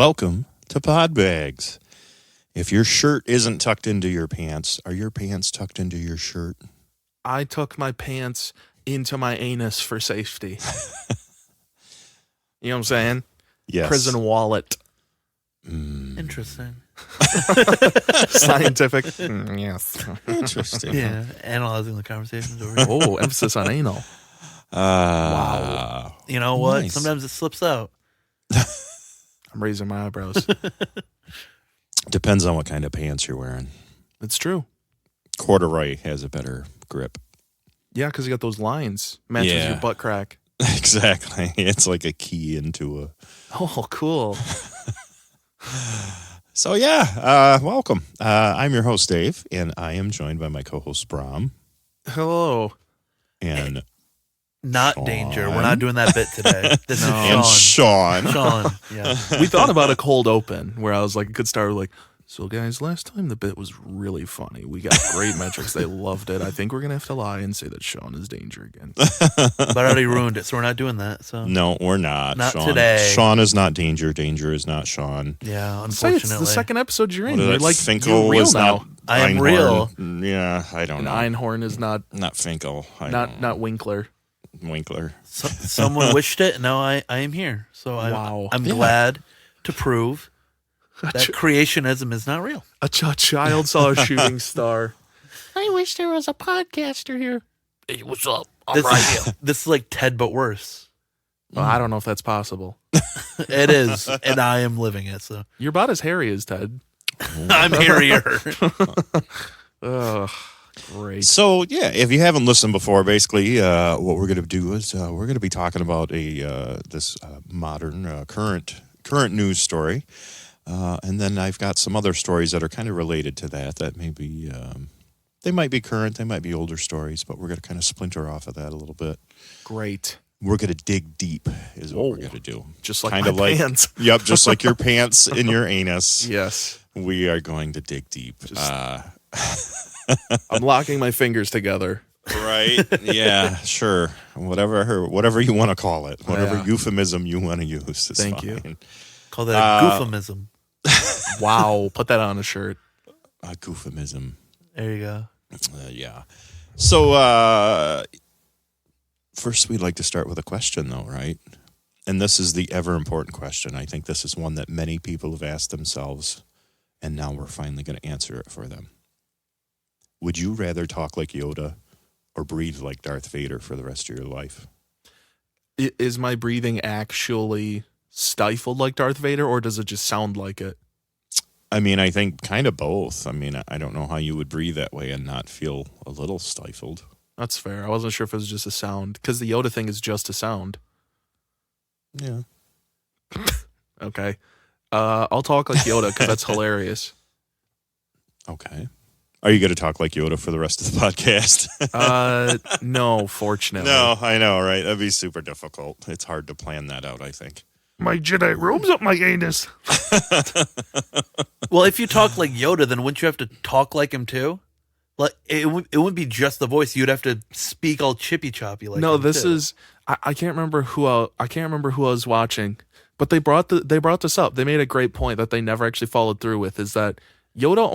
Welcome to Podbags. If your shirt isn't tucked into your pants, are your pants tucked into your shirt? I tuck my pants into my anus for safety. You know what I'm saying? Yes. Prison wallet. Interesting. Scientific. Yes. Interesting. Yeah, analyzing the conversations over here. Oh, emphasis on anal. Wow. You know what? Nice. Sometimes it slips out. I'm raising my eyebrows. Depends on what kind of pants you're wearing. It's true. Corduroy has a better grip. Yeah, because you got those lines. Matches Yeah. your butt crack. Exactly. It's like a key into a... Oh, cool. So, yeah, welcome. I'm your host, Dave, and I am joined by my co-host, Bram. Hello. And Not Sean. danger. We're not doing that bit today. This and is Sean. Sean. Sean. Yeah. We thought about a cold open where I was like, it could start with like, so guys, last time the bit was really funny. We got great metrics. They loved it. I think we're going to have to lie and say that Sean is danger again. But I already ruined it, so we're not doing that. So No, we're not. Not Sean. today. Sean is not danger. Danger is not Sean. yeah, Say it's unfortunately. the second episode you're in. What is You're it? like, Finkel you're real was now. not. I am Einhorn. real. Yeah, I don't And know. Einhorn is not Finkel. not Winkler. Winkler. Someone wished it. Now I am here. So Wow. I'm Yeah. glad to prove that creationism is not real. A child saw a shooting star. I wish there was a podcaster here. Hey, what's up? This is like Ted, but worse. Well, I don't know if that's possible. It is, and I am living it. So You're about as hairy as Ted. I'm hairier. Ugh, great. So yeah, if you haven't listened before, basically, what we're going to do is we're going to be talking about this modern current news story, and then I've got some other stories that are kind of related to that. That maybe they might be current, they might be older stories, but we're going to kind of splinter off of that a little bit. Great. We're going to dig deep, is what we're going to do. Just like Kind my of like- pants. Yep, just like your pants in your anus. Yes. We are going to dig deep. I'm locking my fingers together. Right? Yeah, sure. Whatever you want to call it. Whatever Yeah. euphemism you want to use is Thank fine. you. Call that a euphemism. Wow. Put that on a shirt. A euphemism. There you go. Yeah. So, first we'd like to start with a question, though, right? And this is the ever important question. I think this is one that many people have asked themselves, and now we're finally going to answer it for them. Would you rather talk like Yoda or breathe like Darth Vader for the rest of your life? Is my breathing actually stifled like Darth Vader, or does it just sound like it? I mean, I think kind of both. I mean, I don't know how you would breathe that way and not feel a little stifled. That's fair. I wasn't sure if it was just a sound, because the Yoda thing is just a sound. Yeah. Okay. I'll talk like Yoda because that's hilarious. Okay. Are you going to talk like Yoda for the rest of the podcast? No, fortunately. No, I know, right? That'd be super difficult. It's hard to plan that out, I think. My Jedi robe's up my anus. Well, if you talk like Yoda, then wouldn't you have to talk like him too? Like it wouldn't be just the voice. You'd have to speak all chippy choppy like. No, him, this too. is I can't remember who I was watching, but they brought this up. They made a great point that they never actually followed through with, is that Yoda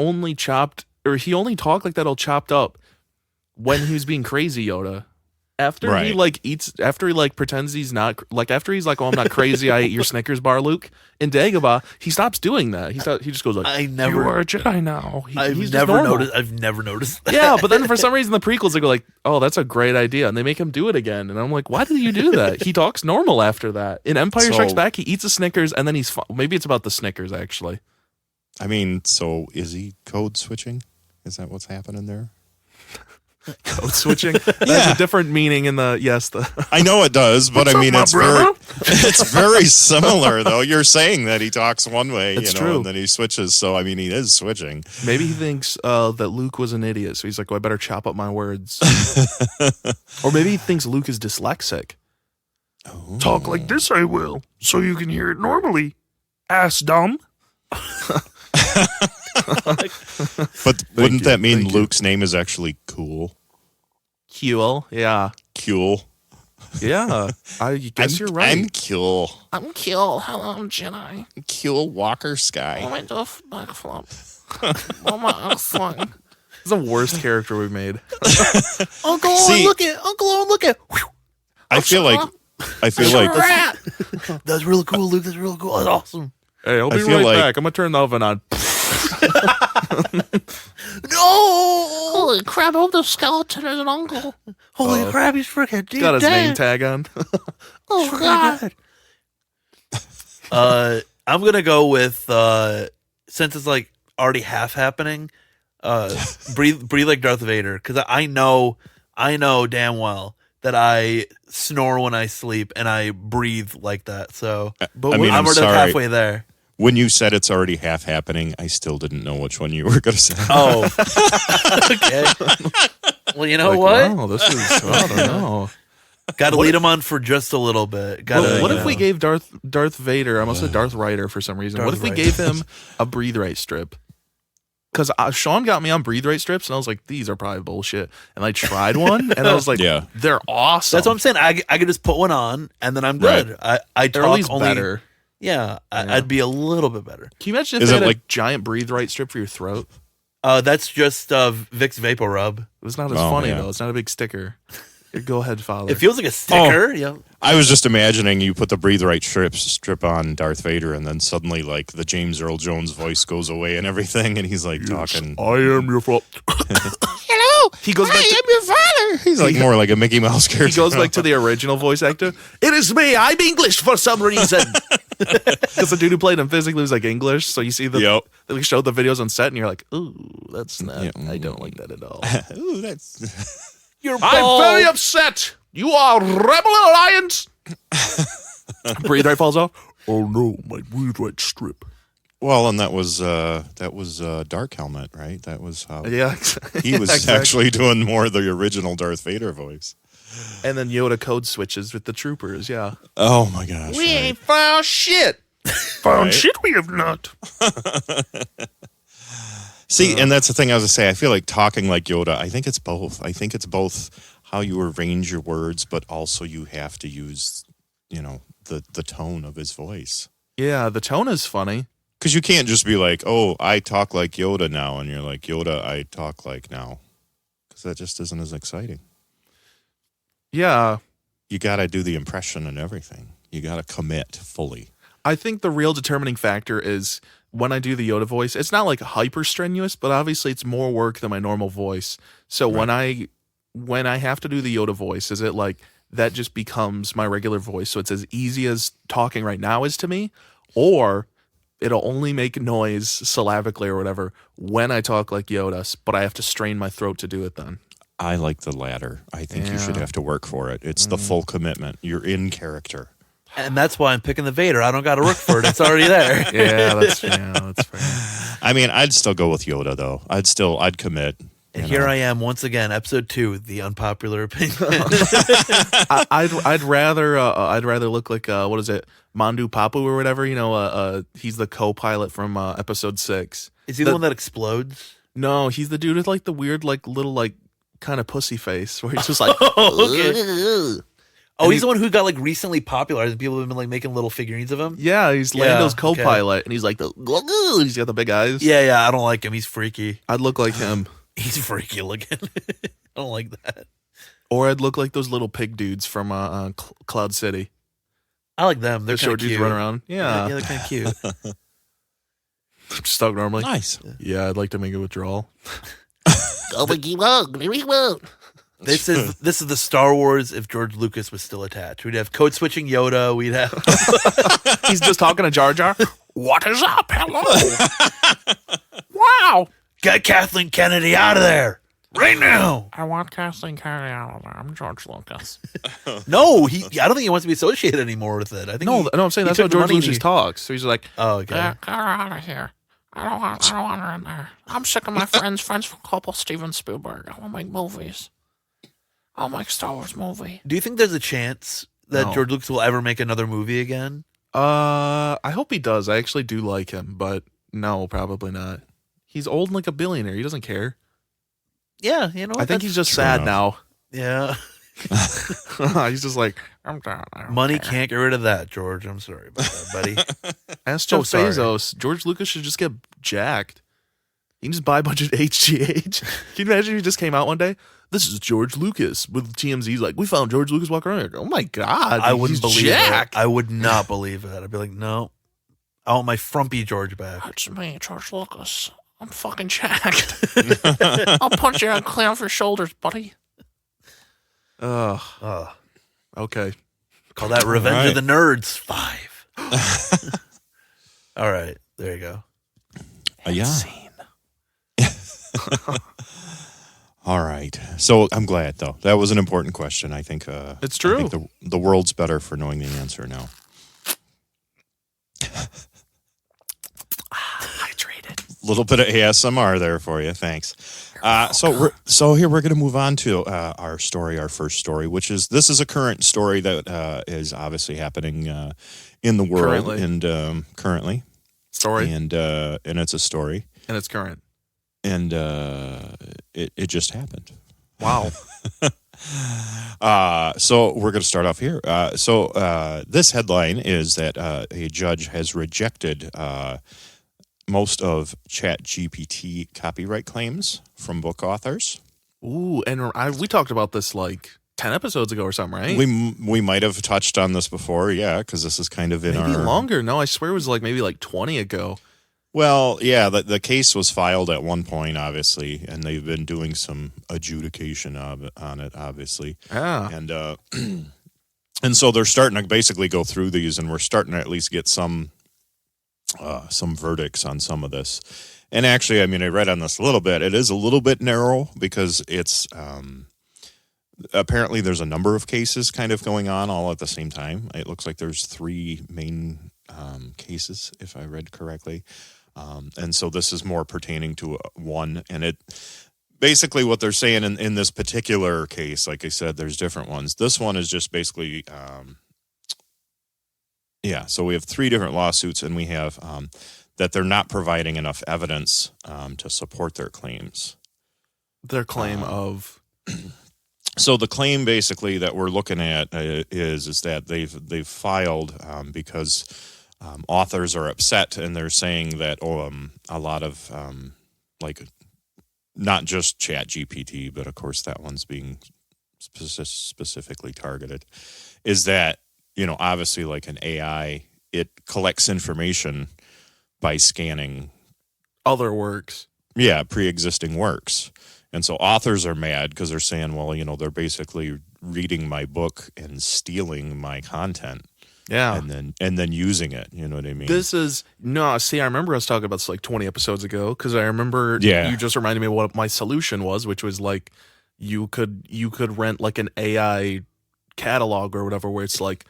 he only talked like that all chopped up when he was being crazy Yoda. After he pretends he's not, like after he's like, oh, I'm not crazy, I ate your Snickers bar, Luke. In Dagobah, he stops doing that. He just goes like, I You never. are a Jedi now. I've he's just never normal. noticed. I've never noticed that. Yeah, but then for some reason the prequels they go like, oh, that's a great idea, and they make him do it again, and I'm like, why did you do that? He talks normal after that. In Empire Strikes So- Back, he eats a Snickers and then he's maybe it's about the Snickers actually. I mean, so is he code switching? Is that what's happening there? Code switching. That's a different meaning in the I know it does, but What's I mean, up, my it's brother? it's very similar, though. You're saying that he talks one way, It's you know, true. and then he switches. So, I mean, he is switching. maybe he thinks that Luke was an idiot, so he's like, well, I better chop up my words. Or maybe he thinks Luke is dyslexic. Oh. Talk like this, I will, so you can hear it normally. Ass dumb. But wouldn't you, that mean thank you. Luke's name is actually Cool? Huel, yeah. Cool. Yeah, I guess you're right. I'm cool. I'm Kill. Hello, I'm Jedi. Cool Walker Sky. I do a backflip. Oh, my excellent. It's the worst character we've made. Uncle See- Owen, look at Uncle Owen, look at. I feel like Rat. That's really cool, Luke. That's really cool. That's awesome. Hey, I'll I be feel right like- back. I'm gonna turn the oven on. No! Holy crap, I hope the skeleton is an uncle. Holy crap, he's freaking dead. Got his name tag on. Oh, God. I'm gonna go with since it's like already half happening. Breathe like Darth Vader, because I know damn well that I snore when I sleep and I breathe like that. So, But I mean, I'm I'm already sorry. halfway there. when you said it's already half happening, I still didn't know which one you were going to say. Oh, okay. Well, you know like, what? wow, this is, I don't know. Got to lead him on for just a little bit. Gotta, What you if we know. gave Darth Vader, I almost said Darth Ryder for some reason. Darth What if we Ryder. gave him a breathe right strip? Because Sean got me on breathe right strips, and I was like, these are probably bullshit. And I tried one, and I was like, Yeah. they're awesome. That's what I'm saying. I could just put one on and then I'm good. I They're talk at least only better. Yeah, I'd be a little bit better. Can you imagine if Is they it had like- a giant breathe right strip for your throat? That's just Vicks Vapor Rub. It was not as Oh, funny, yeah. though. It's not a big sticker. Go ahead, Father. It feels like a sticker. Yeah. I was just imagining you put the breathe right strip on Darth Vader, and then suddenly, like, the James Earl Jones voice goes away and everything, and he's like talking. I am your father. Hello, He goes back I to- am your father. He's like more like a Mickey Mouse character. He goes back to the original voice actor. It is me. I'm English for some reason. Because the dude who played him physically was like English. So you see Yep. they showed the videos on set, and you're like, ooh, that's not. Yeah. I don't like that at all. Ooh, that's. You're I'm very upset. You are Rebel Alliance. Breathe right falls off. Oh no, my breathe right strip. Well, and that was Dark Helmet, right? That was how Yeah, he was exactly. actually doing more of the original Darth Vader voice. And then Yoda code switches with the troopers. Yeah, Oh my gosh! we right. ain't found shit. Found shit we have not. See, and that's the thing I was going to say. I feel like talking like Yoda. I think it's both. I think it's both how you arrange your words, but also you have to use, the tone of his voice. Yeah, the tone is funny. Because you can't just be like, oh, I talk like Yoda now, and you're like, Yoda, I talk like now. Because that just isn't as exciting. Yeah, You got to do the impression and everything. You got to commit fully. I think the real determining factor is when I do the Yoda voice, it's not like hyper strenuous, but obviously it's more work than my normal voice. So when I have to do the Yoda voice, is it like that just becomes my regular voice? So it's as easy as talking right now is to me, or it'll only make noise syllabically or whatever when I talk like Yoda, but I have to strain my throat to do it then. I like the latter. I think you should Yeah. have to work for it. It's the full commitment. You're in character. And that's why I'm picking the Vader. I don't got to work for it. It's already there. Yeah, that's fair. I mean, I'd still go with Yoda, though. I'd commit. And here I am once again, episode 2, the unpopular opinion. I'd rather look like what is it, Mandu Papu or whatever. He's the co-pilot from episode 6. Is he the one that explodes? No, he's the dude with like the weird like little like kind of pussy face where he's just like, Okay. Oh, And he's the one who got like recently popularized and people have been like making little figurines of him? yeah, he's Yeah, Lando's okay. co-pilot, and he's like he's got the big eyes. Yeah, I don't like him. He's freaky. I'd look like him, He's freaky looking. I don't like that. or I'd look like those little pig dudes from Cloud City. I like them. They're The kind short of dudes cute. run around. Yeah, Yeah, they're kind of cute. just talk normally. Nice. Yeah, I'd like to make a withdrawal. Oh, we keep on. We won't. This is the Star Wars if George Lucas was still attached. We'd have code switching Yoda. We'd have He's just talking to Jar Jar. What is up? Hello. Wow. get Kathleen Kennedy out of there right now. I want Kathleen Kennedy out of there. I'm George Lucas. No, I don't think he wants to be associated anymore with it. I think No, I'm saying he that's how took George money and Lucas he- talks. So he's like, Oh, okay. Get her out of here. I don't want her in there. I'm sick of my friends from Coppola, Steven Spielberg. I want to make movies. I'll make Star Wars movie. Do you think there's a chance that No. George Lucas will ever make another movie again? I hope he does. I actually do like him, but no, probably not. He's old and like a billionaire. He doesn't care. Yeah, I think he's just true sad enough. now. Yeah. He's just like, I'm done. I don't Money care. can't get rid of that, George. I'm sorry about that, buddy. ask So Jeff sorry. Bezos. George Lucas should just get jacked. He can just buy a bunch of HGH. Can you imagine if he just came out one day? This is George Lucas with TMZ. He's like, we found George Lucas walking around here. Oh my God. I wouldn't he's believe jacked. it. I would not believe it. I'd be like, no. I want my frumpy George back. That's me, George Lucas. I'm fucking jacked. I'll punch you and clean off your shoulders, buddy. Ugh. Okay. Call that Revenge Right. of the Nerds 5. All right. There you go. Yeah. Scene. All right. So I'm glad, though. That was an important question. I think It's true. I think the world's better for knowing the answer now. Hydrated. A little bit of ASMR there for you. Thanks. So here we're going to move on to our first story, which is this is a current story that is obviously happening in the world currently, Story. and it's a story, And it's current. and it just happened. Wow. So we're going to start off here. This headline is that a judge has rejected most of ChatGPT copyright claims from book authors. Ooh, and we talked about this like 10 episodes ago or something, right? We might have touched on this before, yeah, because this is kind of in Maybe our longer. No, I swear it was like maybe like 20 ago. Well, yeah, the case was filed at one point, obviously, and they've been doing some adjudication on it, obviously. Yeah. And and so they're starting to basically go through these, and we're starting to at least get some verdicts on some of this. And actually, I mean, I read on this a little bit. It is a little bit narrow because it's apparently there's a number of cases kind of going on all at the same time. It looks like there's 3 main cases, if I read correctly. And so this is more pertaining to one. And it basically what they're saying in this particular case, like I said, there's different ones. This one is just basically, so we have 3 different lawsuits, and we have that they're not providing enough evidence to support their claims. Their claim of. So the claim basically that we're looking at is that they've filed because authors are upset, and they're saying that a lot of like not just ChatGPT, but of course that one's being specifically targeted, is that, you know, obviously like an AI, it collects information by scanning Other works. pre-existing works. And so authors are mad because they're saying, well, you know, they're basically reading my book and stealing my content. Yeah. And then using it. You know what I mean? See, I remember us talking about this like 20 episodes ago, because I remember you just reminded me of what my solution was, which was like you could rent like an AI catalog or whatever, where it's like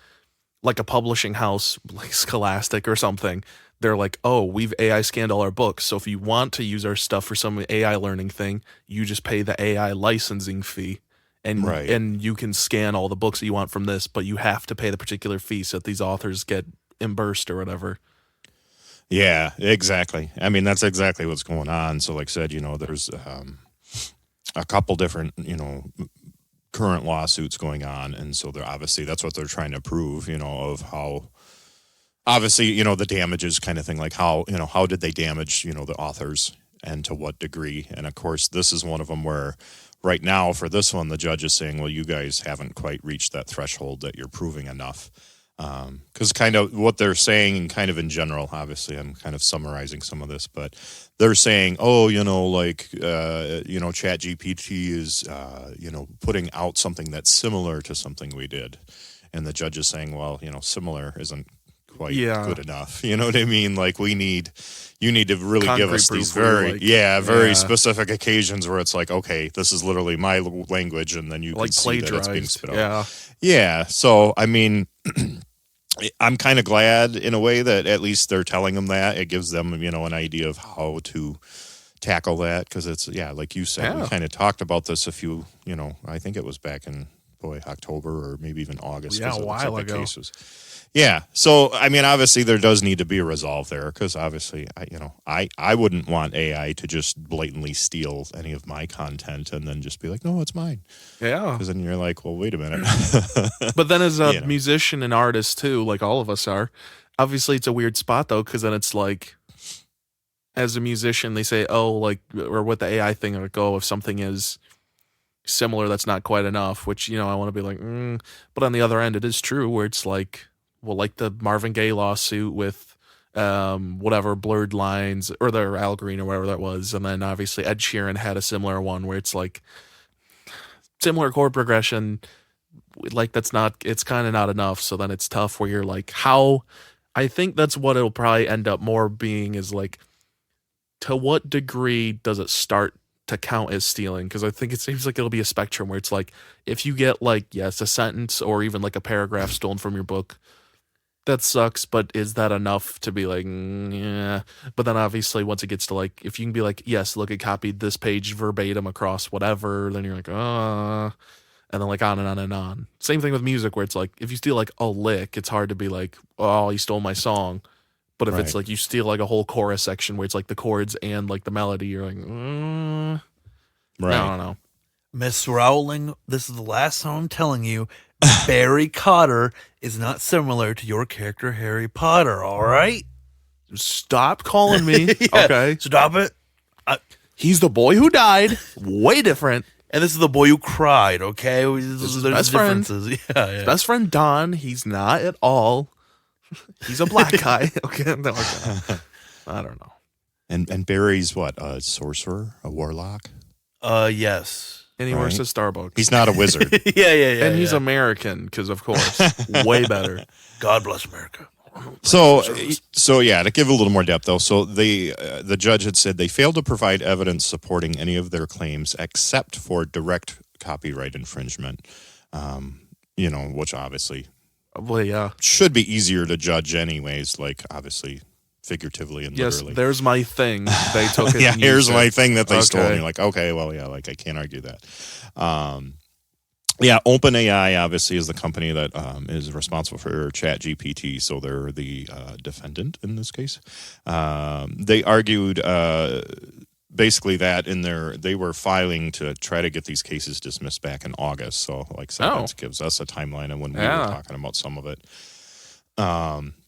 a publishing house like Scholastic or something. They're like, oh, we've AI scanned all our books, so if you want to use our stuff for some AI learning thing, you just pay the AI licensing fee. And you can scan all the books that you want from this, but you have to pay the particular fee so that these authors get reimbursed or whatever. Yeah, exactly. I mean, that's exactly what's going on. So like I said, you know, there's a couple different, you know, current lawsuits going on. And so that's what they're trying to prove, you know, of how, obviously, you know, the damages kind of thing, like how did they damage, you know, the authors and to what degree? And of course, this is one of them where right now for this one, the judge is saying, well, you guys haven't quite reached that threshold that you're proving enough. Because kind of what they're saying, and kind of in general, obviously, I'm kind of summarizing some of this, but they're saying, oh, you know, like, you know, ChatGPT is, you know, putting out something that's similar to something we did. And the judge is saying, well, you know, similar isn't quite good enough. You know what I mean? Like you need to really Concrete give us these proof very specific occasions where it's like, okay, this is literally my language, and then you like can see that it's being spit out. Yeah. So I mean, I'm kind of glad in a way that at least they're telling them that. It gives them, you know, an idea of how to tackle that, because it's like you said, we kind of talked about this a few, you know, I think it was back in October or maybe even August. Yeah, 'cause a it looks while like the ago. case was- Yeah. So, I mean, obviously there does need to be a resolve there because obviously, I wouldn't want AI to just blatantly steal any of my content and then just be like, no, it's mine. Yeah. Because then you're like, well, wait a minute. But then as a You know. musician and artist too, like all of us are, obviously it's a weird spot though, because then it's like, as a musician, they say, oh, like, or with the AI thing, like, oh, if something is similar, that's not quite enough, which, I want to be like, but on the other end, it is true where it's like, well, like the Marvin Gaye lawsuit with whatever Blurred Lines or the Al Green or whatever that was. And then obviously Ed Sheeran had a similar one where it's like similar chord progression, like it's kind of not enough. So then it's tough where you're like, I think that's what it'll probably end up more being is like, to what degree does it start to count as stealing? Because I think it seems like it'll be a spectrum where it's like, if you get like, yes, a sentence or even like a paragraph stolen from your book, that sucks, but is that enough to be like, yeah? But then obviously once it gets to like, if you can be like, yes, look, it copied this page verbatim across whatever, then you're like, and then like on and on and on. Same thing with music where it's like, if you steal like a lick, it's hard to be like, oh, you stole my song. But if it's Right. like you steal like a whole chorus section where it's like the chords and like the melody, you're like, Right. I don't know. Miss Rowling, this is the last time I'm telling you, Barry Cotter is not similar to your character Harry Potter, all right? Stop calling me. Yeah, Okay. stop it. He's the boy who died. Way different. And this is the boy who cried, okay? There's is best friend. differences. Yeah. Best friend Don, he's not at all. He's a black guy. Okay. No, okay. I don't know. And Barry's what? A sorcerer? A warlock? Yes. And he works at Starbucks. He's not a wizard. Yeah. and he's yeah. American, because of course. Way better. God bless America. So yeah, to give a little more depth though, so the judge had said they failed to provide evidence supporting any of their claims except for direct copyright infringement, which obviously Well, yeah. should be easier to judge anyways, like obviously figuratively and Yes, literally. there's my thing. They took it. Yeah, and here's used my it. thing that they stole. Okay. And you're like, okay, well, yeah, like I can't argue that. Yeah, OpenAI obviously is the company that is responsible for ChatGPT, so they're the defendant in this case. They argued basically that they were filing to try to get these cases dismissed back in August. So, like I said, that gives us a timeline of when we were talking about some of it.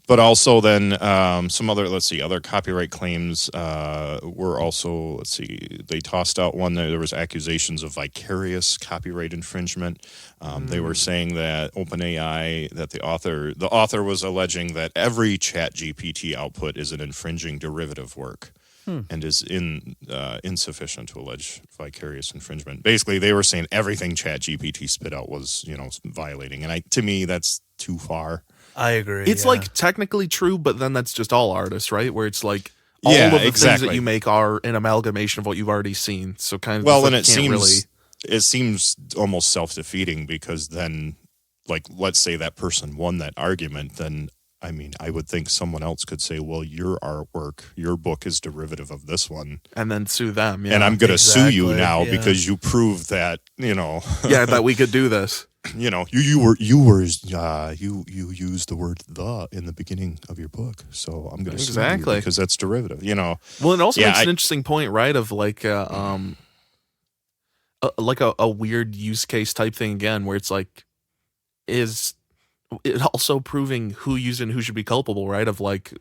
But also then some other copyright claims were also, they tossed out one. There was accusations of vicarious copyright infringement. They were saying that OpenAI, that the author was alleging that every ChatGPT output is an infringing derivative work and is insufficient to allege vicarious infringement. Basically, they were saying everything ChatGPT spit out was, violating. And to me, that's too far. I agree. It's yeah. like technically true, but then that's just all artists, right? Where it's like all Yeah, of the things exactly. that you make are an amalgamation of what you've already seen. So kind of Well, just and like it seems almost self-defeating because then, like, let's say that person won that argument, then I mean, I would think someone else could say, well, your artwork, your book is derivative of this one. and then sue them. Yeah. And I'm going to sue you exactly, now yeah. because you proved that, yeah, that we could do this. you used the word "the" in the beginning of your book, so I'm going to sue you because that's derivative. Well, it also Yeah, makes an interesting point, right? Of like a weird use case type thing again, where it's like, is it also proving who used it and who should be culpable, right? Of like,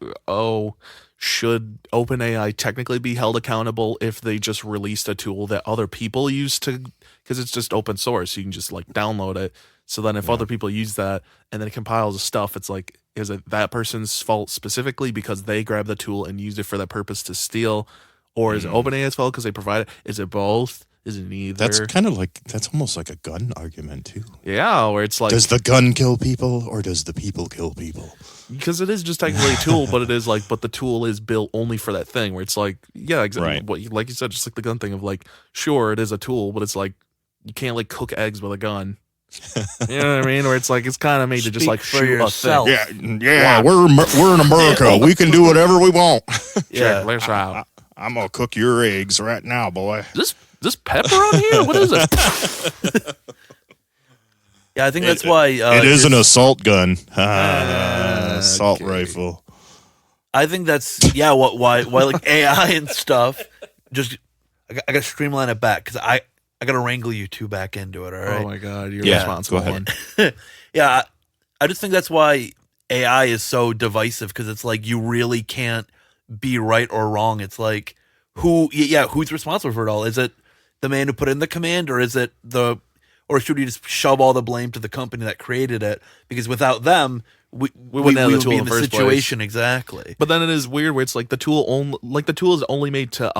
should OpenAI technically be held accountable if they just released a tool that other people use because it's just open source, you can just like download it. So then if other people use that and then it compiles the stuff, it's like, is it that person's fault specifically because they grabbed the tool and used it for that purpose to steal? Or is it OpenAI's fault because they provide it? Is it both? Is it neither? That's kind of like, that's almost like a gun argument too. Yeah, where it's like, Does the gun kill people or does the people kill people? because it is just technically a tool, but it is like, but the tool is built only for that thing where it's like, yeah, exactly. Right. What, like you said, just like the gun thing of like, sure, it is a tool, but it's like, you can't like cook eggs with a gun. You know what I mean? Where it's like, it's kind of made to just Speak like for shoot yourself. a thing. Yeah, we're in America. We can do whatever we want. Yeah. Check this out. I'm gonna cook your eggs right now, boy. This pepper on here? What is it? Yeah, I think that's why it is an assault gun. Assault Okay. rifle. I think that's why like AI and stuff. Just I got to streamline it back because I got to wrangle you two back into it. All right. Oh my god, you're Yeah, responsible go ahead. one. Yeah, I just think that's why AI is so divisive because it's like you really can't be right or wrong. It's like who's responsible for it all? Is it the man who put in the command, or is it or should we just shove all the blame to the company that created it? Because without them, we wouldn't have the would tool be in in the the first place. situation exactly. But then it is weird where it's like the tool is only made to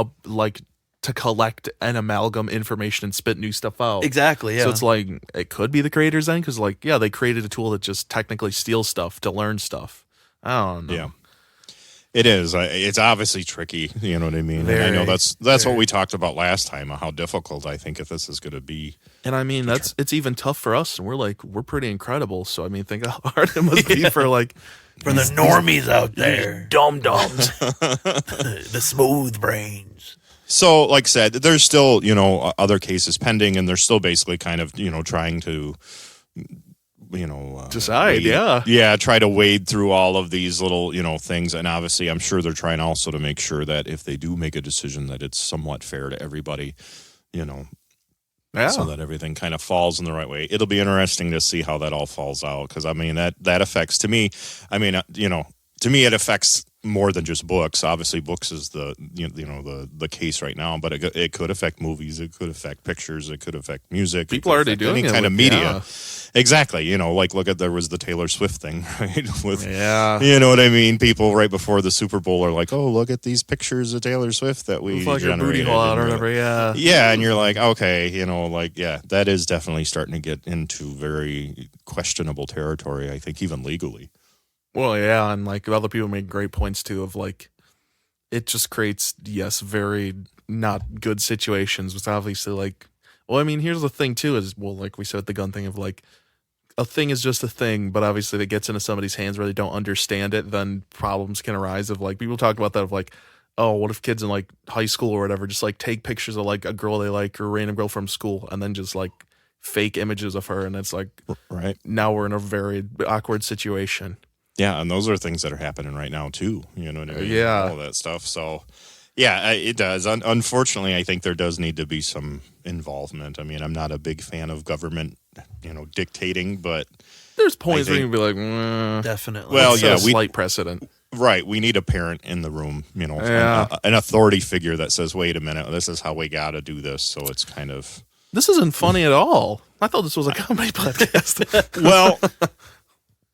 to collect and amalgam information and spit new stuff out. Exactly. Yeah. So it's like it could be the creators then, because they created a tool that just technically steals stuff to learn stuff. I don't know. Yeah. It is. It's obviously tricky. You know what I mean? And I know Very, that's what we talked about last time, how difficult I think if this is going to be. And I mean, it's even tough for us, and we're pretty incredible. So I mean, think how hard it must be for for the normies out there, Dum dums. the smooth brains. So, like I said, there's still, other cases pending, and they're still basically kind of, trying to, decide. try to wade through all of these little, things. And obviously, I'm sure they're trying also to make sure that if they do make a decision, that it's somewhat fair to everybody, Yeah. so that everything kind of falls in the right way. It'll be interesting to see how that all falls out, because I mean that affects, to me. I mean, to me, it affects more than just books. Obviously, books is the case right now, but it could affect movies. It could affect pictures. It could affect music. People are already doing any it kind of with- media. yeah. Exactly. there was the Taylor Swift thing, right? With Yeah. you know what I mean. People right before the Super Bowl are like, "Oh, look at these pictures of Taylor Swift that we It's like a booty generated." hole out And or you're whatever. Yeah. yeah, and you're like, okay, that is definitely starting to get into very questionable territory, I think, even legally. Well, yeah, and other people make great points too of it just creates very not good situations. With obviously well, I mean, here's the thing too is like we said the gun thing of a thing is just a thing, but obviously if it gets into somebody's hands where they don't understand it, then problems can arise of people talk about that of oh, what if kids in high school or whatever just take pictures of a girl they like or a random girl from school and then just fake images of her, and it's Right. now we're in a very awkward situation. Yeah, and those are things that are happening right now too. You know what I mean? Yeah. All that stuff. So, yeah, it does. Unfortunately, I think there does need to be some involvement. I mean, I'm not a big fan of government, dictating, but There's points where think- you can be like, Definitely. Well, let's set yeah, a slight precedent. right, we need a parent in the room, Yeah. an authority figure that says, "Wait a minute, this is how we got to do this." So it's kind of This isn't funny at all. I thought this was a comedy podcast. well.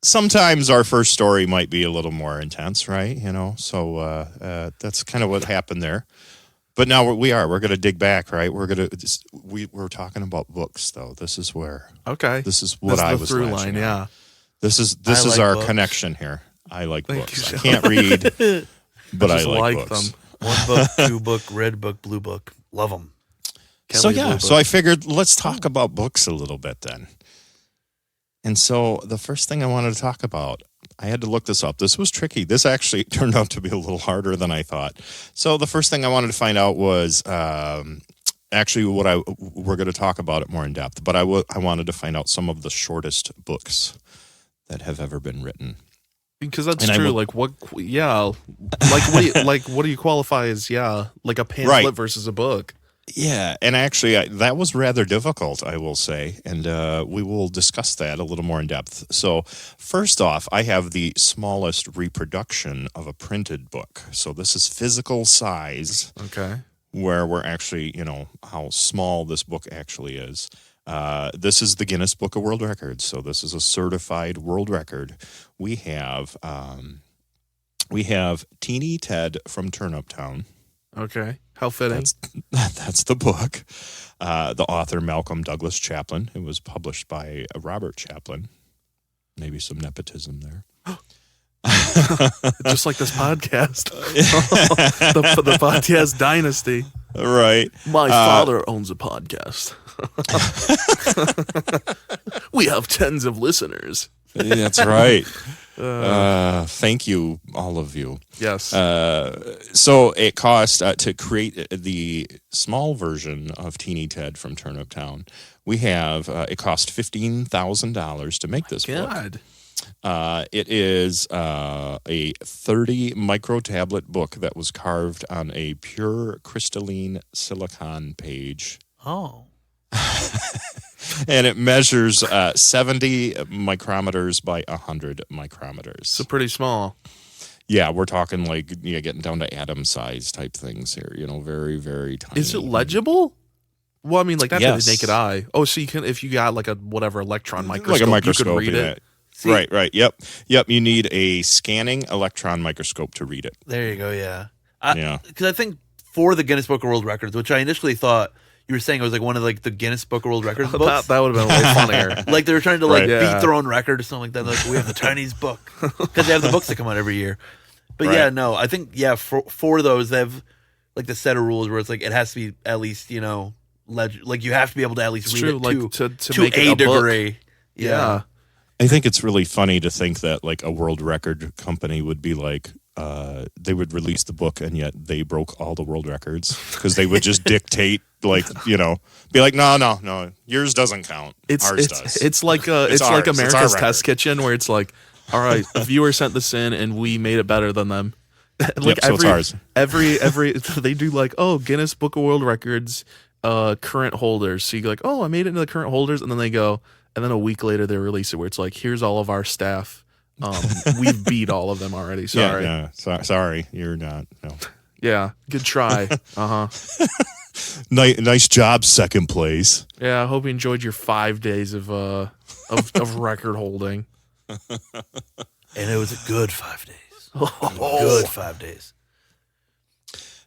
Sometimes our first story might be a little more intense, right? So that's kind of what happened there. But now we're going to dig back, right? We're talking about books, though. This is where Okay. this is what That's I the was through latching line, on. yeah. This is I like our books. connection here. I like Thank books. you, I can't read, but I Just like like books. them. 1 book, 2 book, red book, blue book. Love them. So Kelly yeah, Blue so Book. I figured let's talk about books a little bit then. And so the first thing I wanted to talk about, I had to look this up. This was tricky. This actually turned out to be a little harder than I thought. So the first thing I wanted to find out was actually we're going to talk about it more in depth, but I wanted to find out some of the shortest books that have ever been written. Because that's And I true. would- What do you qualify as? Yeah, like a pamphlet Right. versus a book. Yeah, and actually that was rather difficult, I will say, and we will discuss that a little more in depth. So first off, I have the smallest reproduction of a printed book. So this is physical size, Okay. where we're actually, how small this book actually is. This is the Guinness Book of World Records. So this is a certified world record. We have Teeny Ted from Turnip Town. Okay. How fitting. That's the book. The author, Malcolm Douglas Chaplin. It was published by Robert Chaplin. Maybe some nepotism there. Just like this podcast. the podcast dynasty. Right. My father owns a podcast. We have tens of listeners. That's right. Thank you, all of you. Yes. So it cost to create the small version of Teeny Ted from Turnip Town. We have it cost $15,000 to make this book. God. It is a 30 micro tablet book that was carved on a pure crystalline silicon page. Oh. And it measures 70 micrometers by 100 micrometers. So pretty small. Yeah, we're talking like getting down to atom size type things here. Very, very tiny. Is it legible? Well, I mean, like not to Yes. the naked eye. Oh, so you can, if you got like a whatever electron microscope, like a microscope? you could read yeah. it. See? Right. Yep. You need a scanning electron microscope to read it. There you go. Yeah. Yeah. Because I think for the Guinness Book of World Records, which I initially thought you were saying it was like one of like the Guinness Book of World Records books. That would have been way funnier. Like they were trying to Right. beat their own record or something like that. Like we have the Chinese book because they have the books that come out every year. But Right. yeah, no, I think for those they have like the set of rules where it's like it has to be at least like you have to be able to at least It's read true, it like to make it a a book. degree. Yeah. I think it's really funny to think that like a world record company would be like, they would release the book and yet they broke all the world records because they would just dictate like, be like, no, yours doesn't count. Ours does. It's like It's like ours. It's our America's record. Test Kitchen where it's like, all right, a viewer sent this in and we made it better than them. Like Yep, so it's ours. every they do like, oh, Guinness Book of World Records current holders. So you go like, oh, I made it into the current holders, and then they go, and then a week later they release it where it's like, here's all of our staff. We've beat all of them already. Sorry. Yeah. Sorry, you're not. No. Yeah, good try. Nice job, second place. Yeah, I hope you enjoyed your 5 days of record holding. And it was a good 5 days. Good 5 days.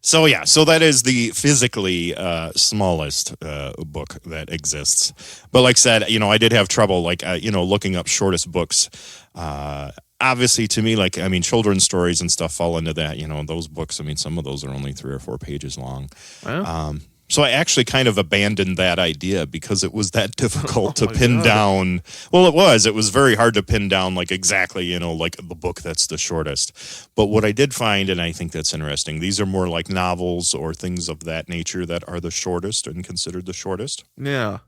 So that is the physically smallest book that exists. But like I said, I did have trouble, like looking up shortest books. Obviously, to me, like children's stories and stuff fall into that. Those books. Some of those are only 3 or 4 pages long. Well, So I actually kind of abandoned that idea because it was that difficult to my pin God. down. Well, it was very hard to pin down like exactly, like the book that's the shortest. But what I did find, and I think that's interesting, these are more like novels or things of that nature that are the shortest and considered the shortest. yeah.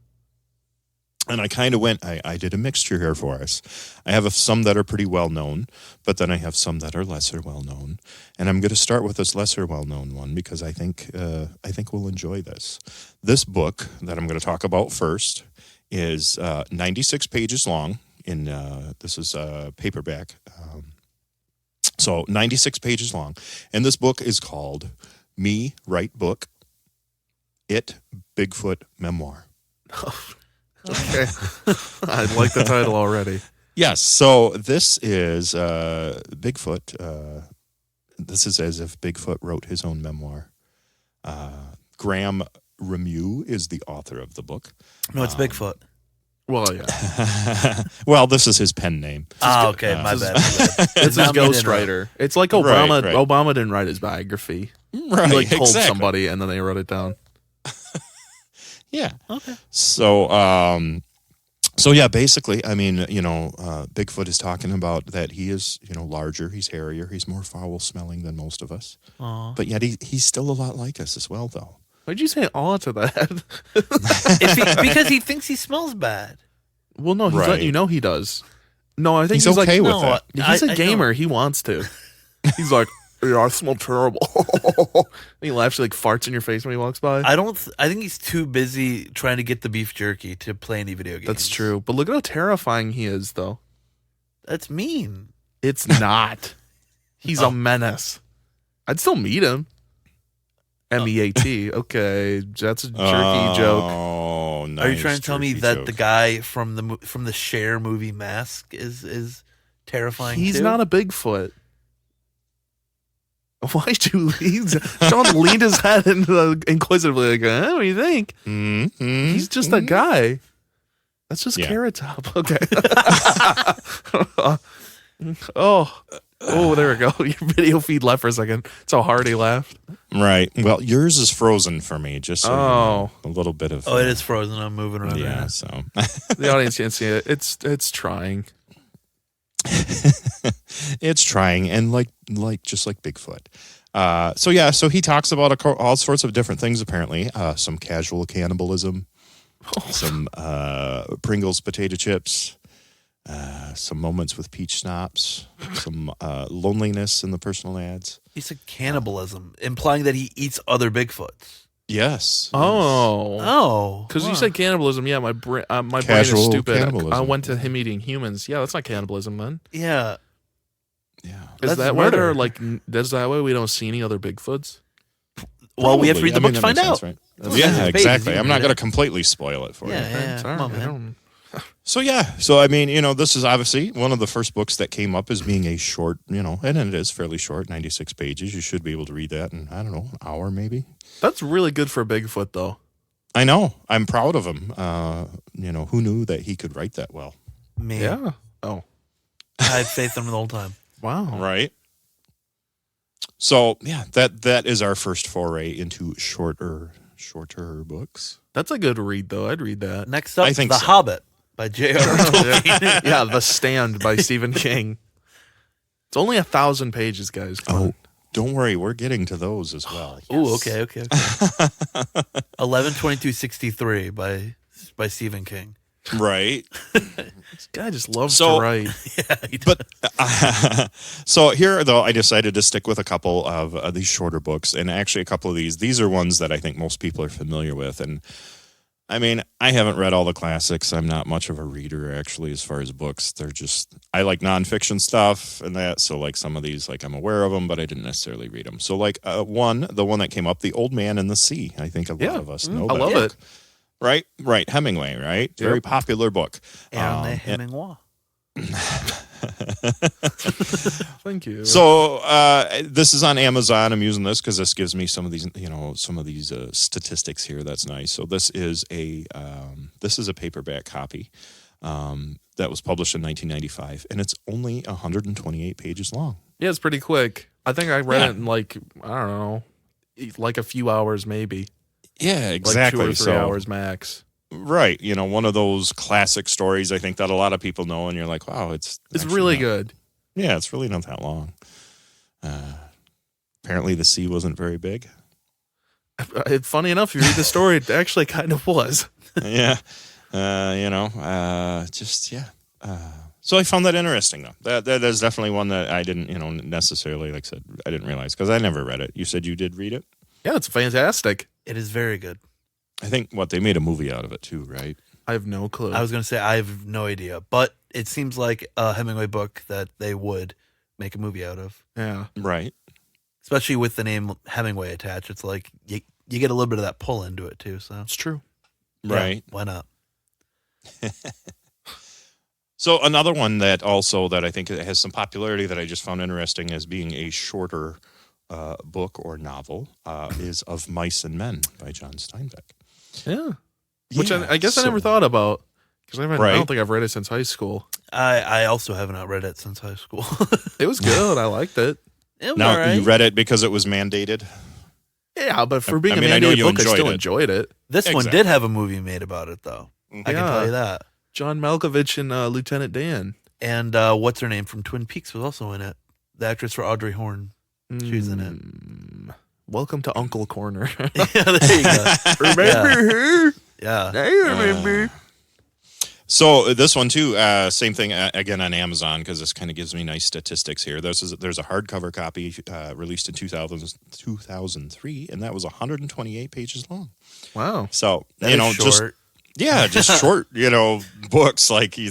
And I kind of I did a mixture here for us. I have some that are pretty well known, but then I have some that are lesser well known. And I'm going to start with this lesser well known one because I think we'll enjoy this. This book that I'm going to talk about first is 96 pages long. This is a paperback, so 96 pages long. And this book is called Me Write Book. It Bigfoot Memoir. Okay. I like the title already. Yes. So this is Bigfoot. This is as if Bigfoot wrote his own memoir. Graham Remieux is the author of the book. No, it's Bigfoot. Well, yeah. Well, this is his pen name. Okay, my bad. It's his Not mean to ghostwriter. It's like Obama. Right. Obama didn't write his biography. Right. He like told exactly. somebody and then they wrote it down. Yeah. Okay. So, yeah, basically, Bigfoot is talking about that he is, larger, he's hairier, he's more foul smelling than most of us. Aw. But yet he's still a lot like us as well, though. Why'd you say aw to that? Because he thinks he smells bad. Well, no, he's Right. letting you know he does. No, I think He's he's okay like, with no, that. he's a I gamer. know. He wants to. He's like, yeah, I smell terrible. He laughs, he like farts in your face when he walks by. I think he's too busy trying to get the beef jerky to play any video games. That's true. But look at how terrifying he is, though. That's mean. It's not. He's a menace. I'd still meet him. MEAT. Okay, that's a jerky joke. Oh, nice. Are you trying to tell me jerky that joke. the guy from the Cher movie Mask is terrifying? He's too? not a Bigfoot. Why'd you lean? Sean leaned his head inquisitively, like, what do you think? Mm-hmm. He's just a guy. That's just Yeah. Carrot Top. Okay. Oh, there we go. Your video feed left for a second. That's how hard he laughed. Right. Well, yours is frozen for me, just so you know. A little bit of. Oh, it is frozen. I'm moving around. Yeah, now. so. The audience can't see it. It's trying. It's trying, and just like Bigfoot. So he talks about all sorts of different things. Apparently, some casual cannibalism, some Pringles potato chips, some moments with peach schnapps, some loneliness in the personal ads. He said cannibalism, implying that he eats other Bigfoots. Yes. Oh, Because you said cannibalism. Yeah, my brain is Casual stupid. cannibalism. I went to him eating humans. Yeah, that's not cannibalism then. yeah. Yeah. Is That's that why murder. they're like? Is that why we don't see any other Bigfoots? Well, we have to read the book to that find makes out. sense, right? It's Yeah, only 6 pages, exactly. you I'm can not read going it. to completely spoil it for you. Yeah. Sorry, Come on, I man. don't. So I mean, this is obviously one of the first books that came up as being a short, and it is fairly short, 96 pages. You should be able to read that in, I don't know, an hour maybe. That's really good for Bigfoot, though. I know. I'm proud of him. Who knew that he could write that well? Me. Yeah. Oh, I had faith in him the whole time. wow. Right. So yeah, that is our first foray into shorter books. That's a good read, though. I'd read that. Next up, I think The so. Hobbit by J.R.R. Tolkien. Yeah, The Stand by Stephen King. It's only 1,000 pages, guys. Come on. Don't worry, we're getting to those as well. Ooh, okay. 11/22/63 by Stephen King. Right. This guy just loves So- to write. Yeah, he does. But so here, though, I decided to stick with a couple of these shorter books, and actually a couple of these are ones that I think most people are familiar with. And I mean, I haven't read all the classics. I'm not much of a reader, actually, as far as books. I like nonfiction stuff and that. So like some of these, like I'm aware of them, but I didn't necessarily read them. So like the one that came up, The Old Man and the Sea. I think a lot of us know I that love book. it. Right. Hemingway, right? Very popular book. And Hemingway. Thank you. So this is on Amazon. I'm using this because this gives me some of these, statistics here. That's nice. So this is a paperback copy that was published in 1995, and it's only 128 pages long. Yeah, it's pretty quick. I think I read it in I don't know, like a few hours maybe. Yeah, exactly. Like 2 or 3 hours max. Right. One of those classic stories I think that a lot of people know, and you're like, wow, it's actually really not- good. Yeah, it's really not that long. Apparently the sea wasn't very big. Funny enough, you read the story, it actually kind of was. Yeah. So I found that interesting, though. That is definitely one that I didn't, necessarily, like I said, I didn't realize because I never read it. You said you did read it? Yeah, it's fantastic. It is very good. I think they made a movie out of it too, right? I have no clue. I was going to say I have no idea, but it seems like a Hemingway book that they would make a movie out of, yeah. Right. especially with the name Hemingway attached. It's like you get a little bit of that pull into it too. So It's true. yeah, Right. why not? So another one that I think has some popularity that I just found interesting as being a shorter book or novel is Of Mice and Men by John Steinbeck. Yeah. Which Yeah, I guess I never thought about because I Right. don't think I've read it since high school. I also have not read it since high school. It was good. I liked it. It was Now, all right. you read it because it was mandated? Yeah, but for being I mean, a I know mandated you book, I enjoyed still it. enjoyed it. This one Exactly. did have a movie made about it, though. I can tell you that. John Malkovich and Lieutenant Dan. And what's her name from Twin Peaks was also in it. The actress for Audrey Horne. She was in it. Welcome to Uncle Corner. Yeah, there you go. Remember her? Yeah. I remember. So this one too, same thing again on Amazon because this kind of gives me nice statistics here. There's a hardcover copy released in 2003, and that was 128 pages long. Wow. So That is short. just short, books like I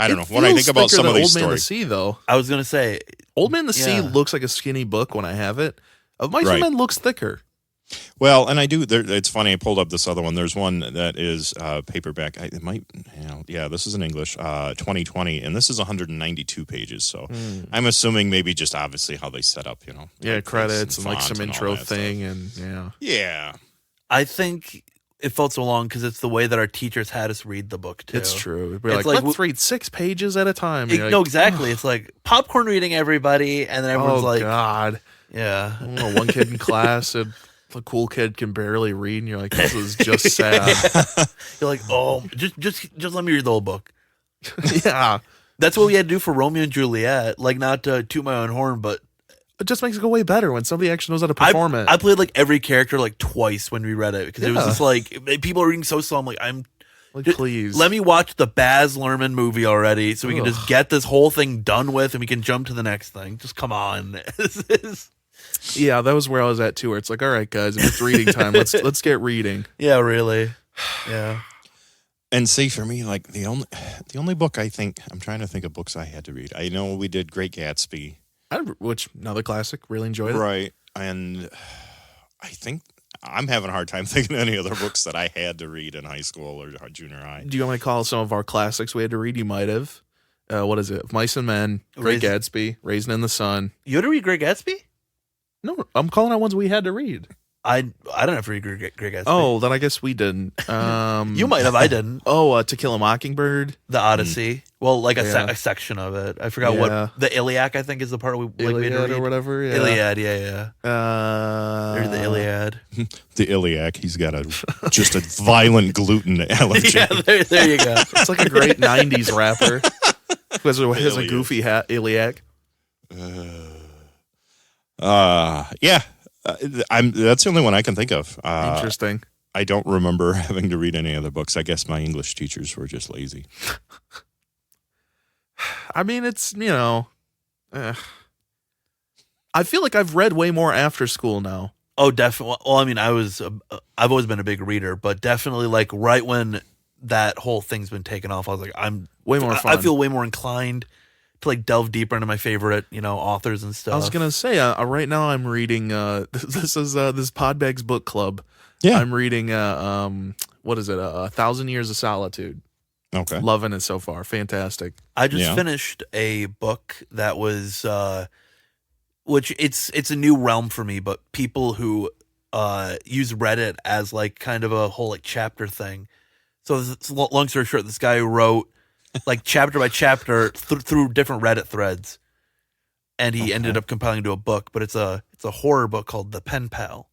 don't know. When I feels think about thicker some of than these Old Man the stories, Sea, though. I was gonna say Old Man the Sea Yeah. looks like a skinny book when I have it. Of Mice Right. and Men looks thicker. well, and I do. It's funny. I pulled up this other one. There's one that is paperback. It might, this is in English, 2020, and this is 192 pages. So I'm assuming maybe just obviously how they set up, Yeah, typeface credits and like font some and all intro that thing, stuff. and yeah. Yeah, I think it felt so long because it's the way that our teachers had us read the book too. It's true. We're It's like, like let's read 6 pages at a time. It- You're no, like, exactly. It's like popcorn reading, everybody, and then everyone's oh like, God. yeah. I don't know, one kid in class and the cool kid can barely read, and you're like, this is just sad. You're like, oh, just let me read the whole book. Yeah. That's what we had to do for Romeo and Juliet. Like, not to toot my own horn, but It just makes it go way better when somebody actually knows how to perform it. I played like every character like twice when we read it because it was Yeah. just like people are reading so slow. I'm like, Please. let me watch the Baz Luhrmann movie already so we can Ugh. just get this whole thing done with and we can jump to the next thing. Just come on. Yeah, that was where I was at too. Where it's like, all right, guys, if it's reading time, let's get reading. Yeah, really. Yeah. And see, for me, like the only book I'm trying to think of books I had to read. I know we did Great Gatsby, Which another classic. Really enjoyed it. right? And I think I'm having a hard time thinking of any other books that I had to read in high school or junior high. Do you want me to call some of our classics we had to read? You might have. What is it? Mice and Men, Great Gatsby, Raisin in the Sun. You had to read Great Gatsby? No, I'm calling out ones we had to read. I don't have to read Great Gatsby. Oh, then I guess we didn't. You might have. I didn't. To Kill a Mockingbird. The Odyssey. Well, like Yeah. a section of it. I forgot Yeah. what the Iliac. I think is the part we had to Iliad read. or whatever. Yeah. Iliad. Yeah. There's the Iliad. The Iliac, he's got just a violent gluten allergy. Yeah, there you go. It's like a great 90s rapper. Who has a Iliad. goofy hat, Iliac. Yeah. That's the only one I can think of. Interesting. I don't remember having to read any other books. I guess my English teachers were just lazy. I mean, it's, I feel like I've read way more after school now. Oh, definitely. Well, I mean, I've always been a big reader, but definitely like right when that whole thing's been taken off, I was like, I'm Way more I fun. feel way more inclined to like delve deeper into my favorite, authors and stuff. I was going to say, right now I'm reading, this is this Podbags book club. Yeah. I'm reading, what is it? 1,000 Years of Solitude. Okay. Loving it so far. Fantastic. I just Yeah. finished a book that was, which it's a new realm for me, but people who use Reddit as like kind of a whole like chapter thing. So long story short, this guy wrote like chapter by chapter through different Reddit threads, and he ended up compiling into a book. But it's a horror book called The Pen Pal,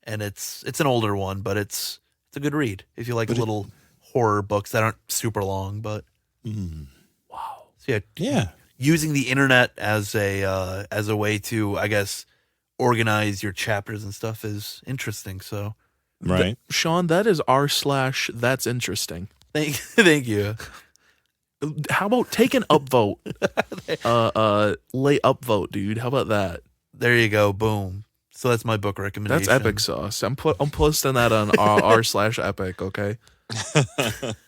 and it's an older one, but it's a good read if you like little horror books that aren't super long. But Wow. so Yeah. using the internet as a way to, I guess, organize your chapters and stuff is interesting. So Right. Sean, that is r/that's interesting. thank you. How about take an upvote? Lay upvote, dude. How about that? There you go. Boom. So that's my book recommendation. That's epic sauce. I'm posting that on r/epic, okay?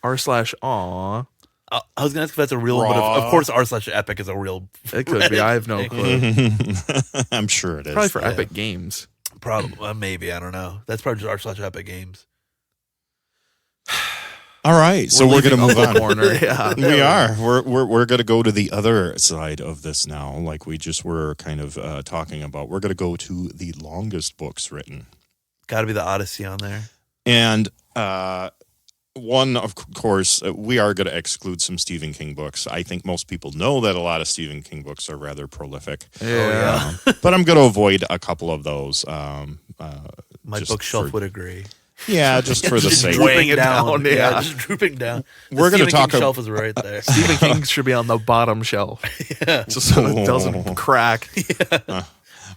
r/aw. I was gonna ask if that's a real, but of course r/epic is a real. It could be. I have no clue. I'm sure it is. Probably for Epic Games. Probably, maybe, I don't know. That's probably just r/epic games. All right. So we're going to move on. Corner. Yeah. We are. We're going to go to the other side of this now, like we just were kind of talking about. We're going to go to the longest books written. Got to be the Odyssey on there. And one, of course, we are going to exclude some Stephen King books. I think most people know that a lot of Stephen King books are rather prolific. Yeah. But I'm going to avoid a couple of those. My just bookshelf for- would agree. Yeah, just for the Just sake. drooping it down, yeah. just drooping down. We're gonna Stephen talk King shelf is right there. Stephen King should be on the bottom shelf. Yeah. Just so it doesn't crack.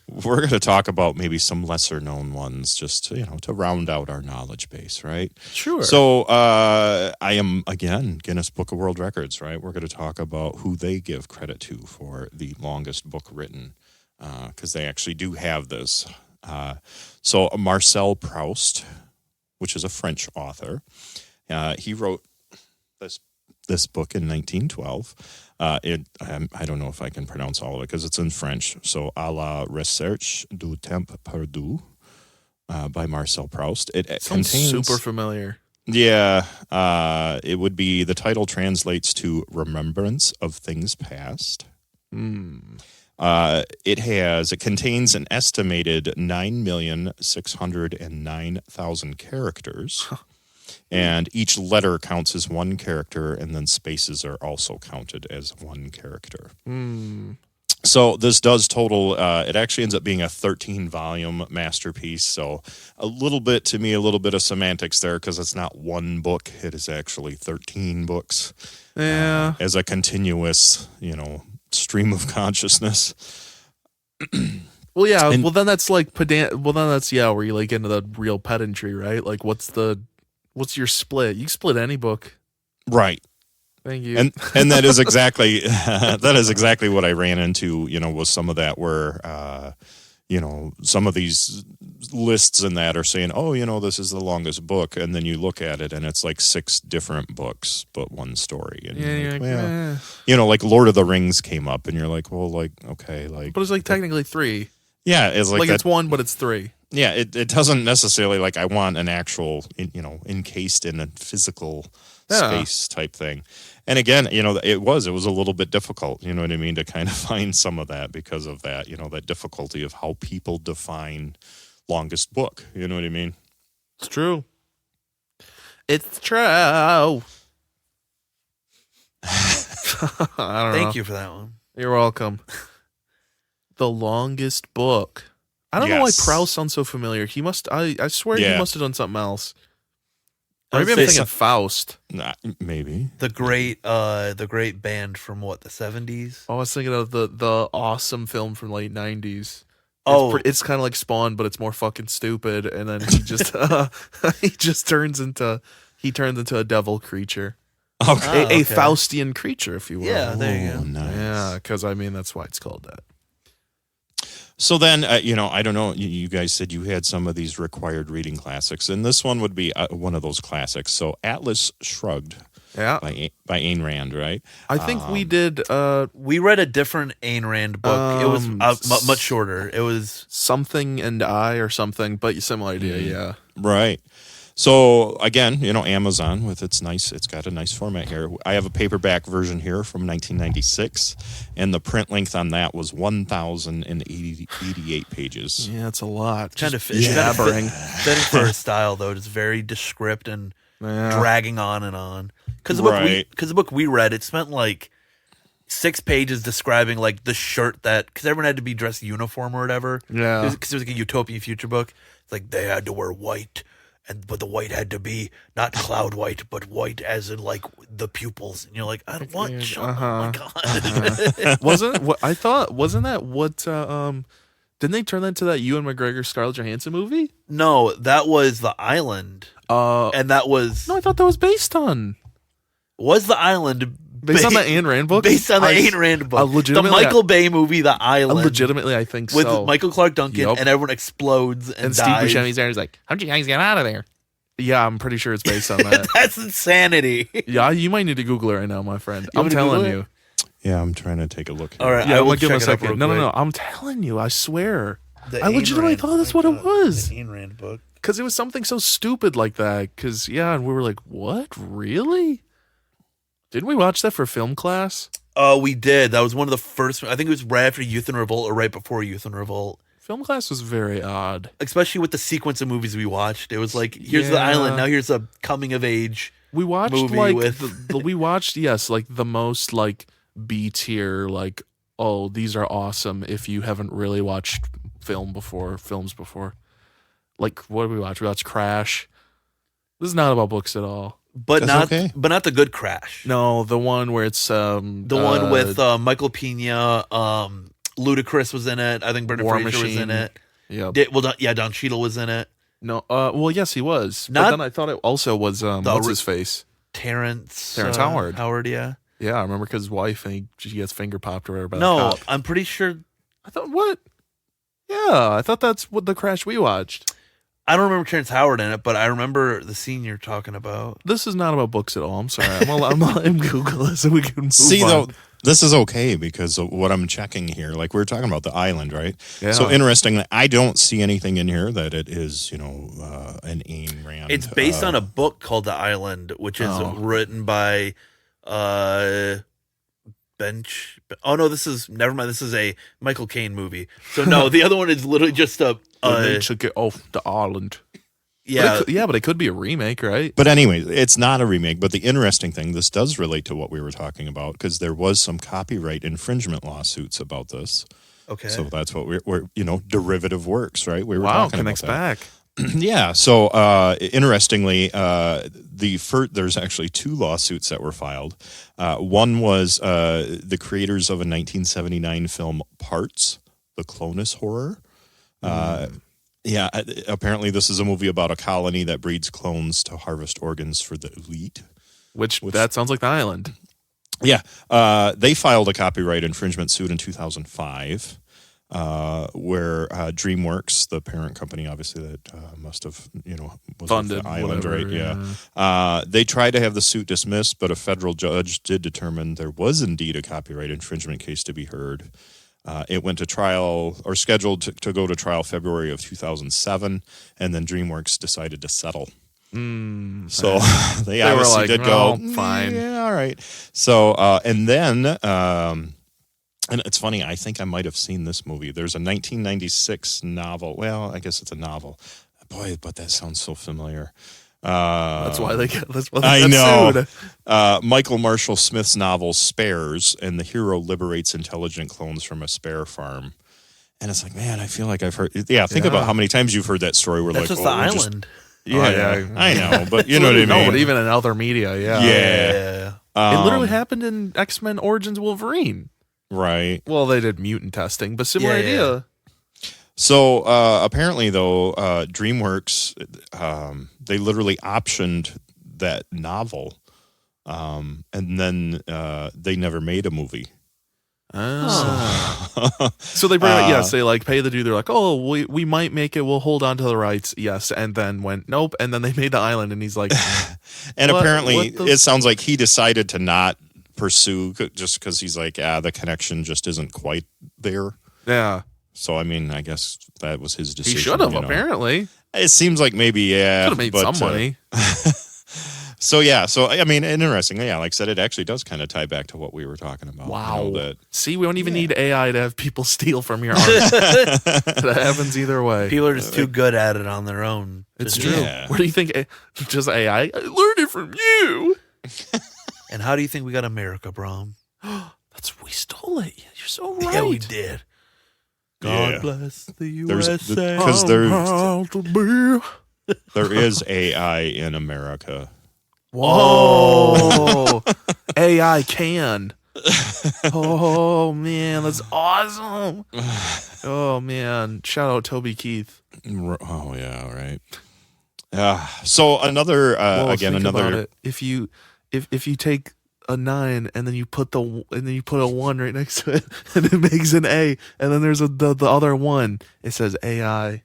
We're going to talk about maybe some lesser known ones just to round out our knowledge base, right? Sure. So I am, again, Guinness Book of World Records, right? We're going to talk about who they give credit to for the longest book written, because they actually do have this. So Marcel Proust, which is a French author, he wrote this book in 1912. I don't know if I can pronounce all of it because it's in French. So, À la recherche du temps perdu by Marcel Proust. It Sounds contains super familiar. Yeah, it would be, the title translates to Remembrance of Things Past. It contains an estimated 9,609,000 characters. And each letter counts as one character, and then spaces are also counted as one character. So this does total, it actually ends up being a 13-volume masterpiece. So a little bit of semantics there because it's not one book. It is actually 13 books Yeah. as a continuous, stream of consciousness. Well, yeah. And- well, then that's like pedant. Well, then that's where you like into the real pedantry, right? Like, what's your split? You can split any book. Right. Thank you. And that is exactly what I ran into, was some of that where some of these lists and that are saying, oh, this is the longest book, and then you look at it and it's like 6 different books but one story. And like Lord of the Rings came up and you're like, well, like, okay, like, but it's like technically 3. Yeah, it's like it's 1 but it's 3. Yeah, it doesn't necessarily like I want an actual, encased in a physical space type thing. And again, it was a little bit difficult, you know what I mean, to kind of find some of that because of that, that difficulty of how people define longest book. You know what I mean? It's true. It's true. I don't know. Thank you for that one. You're welcome. The longest book. I don't know why Proust sounds so familiar. He must. I swear he must have done something else. Or maybe I'm thinking Faust. Nah, maybe the great band from the 70s. I was thinking of the awesome film from late 90s. It's kind of like Spawn, but it's more fucking stupid. And then he just turns into a devil creature. Okay. A Faustian creature, if you will. Yeah, there you go. Nice. Yeah, because that's why it's called that. So then, I don't know, you guys said you had some of these required reading classics, and this one would be one of those classics. So Atlas Shrugged by Ayn Rand, right? I think we did. We read a different Ayn Rand book. It was much shorter. It was Something and I or something, but similar idea, yeah. Right. So again, Amazon it's got a nice format here. I have a paperback version here from 1996, and the print length on that was 1,088 pages. Yeah, it's a lot. Kind of fitting for her style, though. It's very descript and dragging on and on. Because the book we read, it spent like 6 pages describing like the shirt because everyone had to be dressed uniform or whatever. Yeah, because it was like a utopian future book. It's like they had to wear white. But the white had to be not cloud white, but white as in like the pupils. And you're like, I don't want. Oh my god! Wasn't that what? Didn't they turn that into that Ewan McGregor Scarlett Johansson movie? No, that was The Island. And that was no. I thought that was based on. Was The Island based on the Ayn Rand book? Based on the Ayn Rand book, the Michael Bay movie, The Island. Legitimately, I think with so. Michael Clark Duncan, and everyone explodes and dies. Steve Buscemi's there. He's like, "How'd you guys get out of there?" Yeah, I'm pretty sure it's based on that. That's insanity. Yeah, you might need to Google it right now, my friend. I'm telling you. Yeah, I'm trying to take a look here. All right, yeah, I'll give him a second. No. I'm telling you, I swear. I legitimately thought that's what it was. The Ayn Rand book. Because it was something so stupid like that. Because, and we were like, what? Really? Didn't we watch that for film class? We did. That was one of the first. I think it was right after Youth and Revolt or right before Youth and Revolt. Film class was very odd. Especially with the sequence of movies we watched. It was like, here's the island. Now here's a coming of age we watched movie like with... we watched, like the most like B tier, like, oh, these are awesome if you haven't really watched films before. Like, what did we watch? We watched Crash. This is not about books at all. But not the good Crash. No, the one where it's the one with Michael Pena, Ludacris was in it. I think Brendan Fraser was in it. Yeah. Don Cheadle was in it. No, well, yes, he was. But then I thought it also was what's his face? Terrence Howard. Howard, yeah. Yeah, I remember because his wife she gets finger popped or whatever. No, I'm pretty sure. I thought what? Yeah, I thought that's what the Crash we watched. I don't remember Terrence Howard in it, but I remember the scene you're talking about. This is not about books at all. I'm sorry. I'm Google it so we can move See, on. though, this is okay because of what I'm checking here. Like, we were talking about the island, right? Yeah. So interesting that I don't see anything in here that it is, an Ayn Rand. It's based on a book called The Island, which is written by Oh, no, never mind. This is a Michael Caine movie. So, no, the other one is literally just they took it off the island. Yeah, But it could be a remake, right? But anyway, it's not a remake. But the interesting thing, this does relate to what we were talking about, because there was some copyright infringement lawsuits about this. okay. So that's what we're derivative works, right? We were Wow, talking connects about that. back. Yeah. So interestingly, there's actually 2 lawsuits that were filed. One was the creators of a 1979 film, Parts, the Clonus horror. Yeah, apparently this is a movie about a colony that breeds clones to harvest organs for the elite. Which that sounds like the island. Yeah, they filed a copyright infringement suit in 2005, where DreamWorks, the parent company, obviously that must have was Funded the island, whatever, right? Yeah. They tried to have the suit dismissed, but a federal judge did determine there was indeed a copyright infringement case to be heard. It went to trial, or scheduled to go to trial, February of 2007, and then DreamWorks decided to settle. So they were obviously like, did "Well, go, fine." Yeah, all right. So, and then, and it's funny, I think I might have seen this movie. There's a 1996 novel. Well, I guess it's a novel. Boy, but that sounds so familiar. That's why they I got know. sued. Michael Marshall Smith's novel Spares, and the hero liberates intelligent clones from a spare farm. And it's like, man, I feel like I've heard. Yeah, think about how many times you've heard that story. Where That's like, just the we're island. Yeah, I know, but you know what I mean. No, but even in other media, Yeah. It literally happened in X-Men Origins Wolverine. Right. Well, they did mutant testing, but similar Yeah, idea. So apparently, though, DreamWorks, they literally optioned that novel, and then they never made a movie. So they bring it, yes, they like pay the dude. They're like, oh, we might make it. We'll hold on to the rights. Yes. And then went, nope. And then they made the island and he's like, and apparently what it sounds like he decided to not pursue just because he's like, the connection just isn't quite there. yeah, So, I mean, I guess that was his decision. he should have, you know. apparently. It seems like maybe, yeah. Should have made but, some money. So, yeah. So, I mean, interesting. Yeah, like I said, it actually does kind of tie back to what we were talking about. Wow. You know, that See, we don't even need AI to have people steal from your art. That happens either way. People are just too good at it on their own. It's Just- true. Yeah. Where do you think just AI? I learned it from you. And how do you think we got America, Brom? We stole it. You're so right. Yeah, we did. God Yeah. bless the There's- USA. because Proud to be. there is AI in America. Whoa. AI can. Oh, man. That's awesome. Oh, man. Shout out Toby Keith. Oh, yeah, right. So another, Well, again, think about another. it. If you take a 9 and then you put a 1 right next to it and it makes an A, and then there's the other 1, it says AI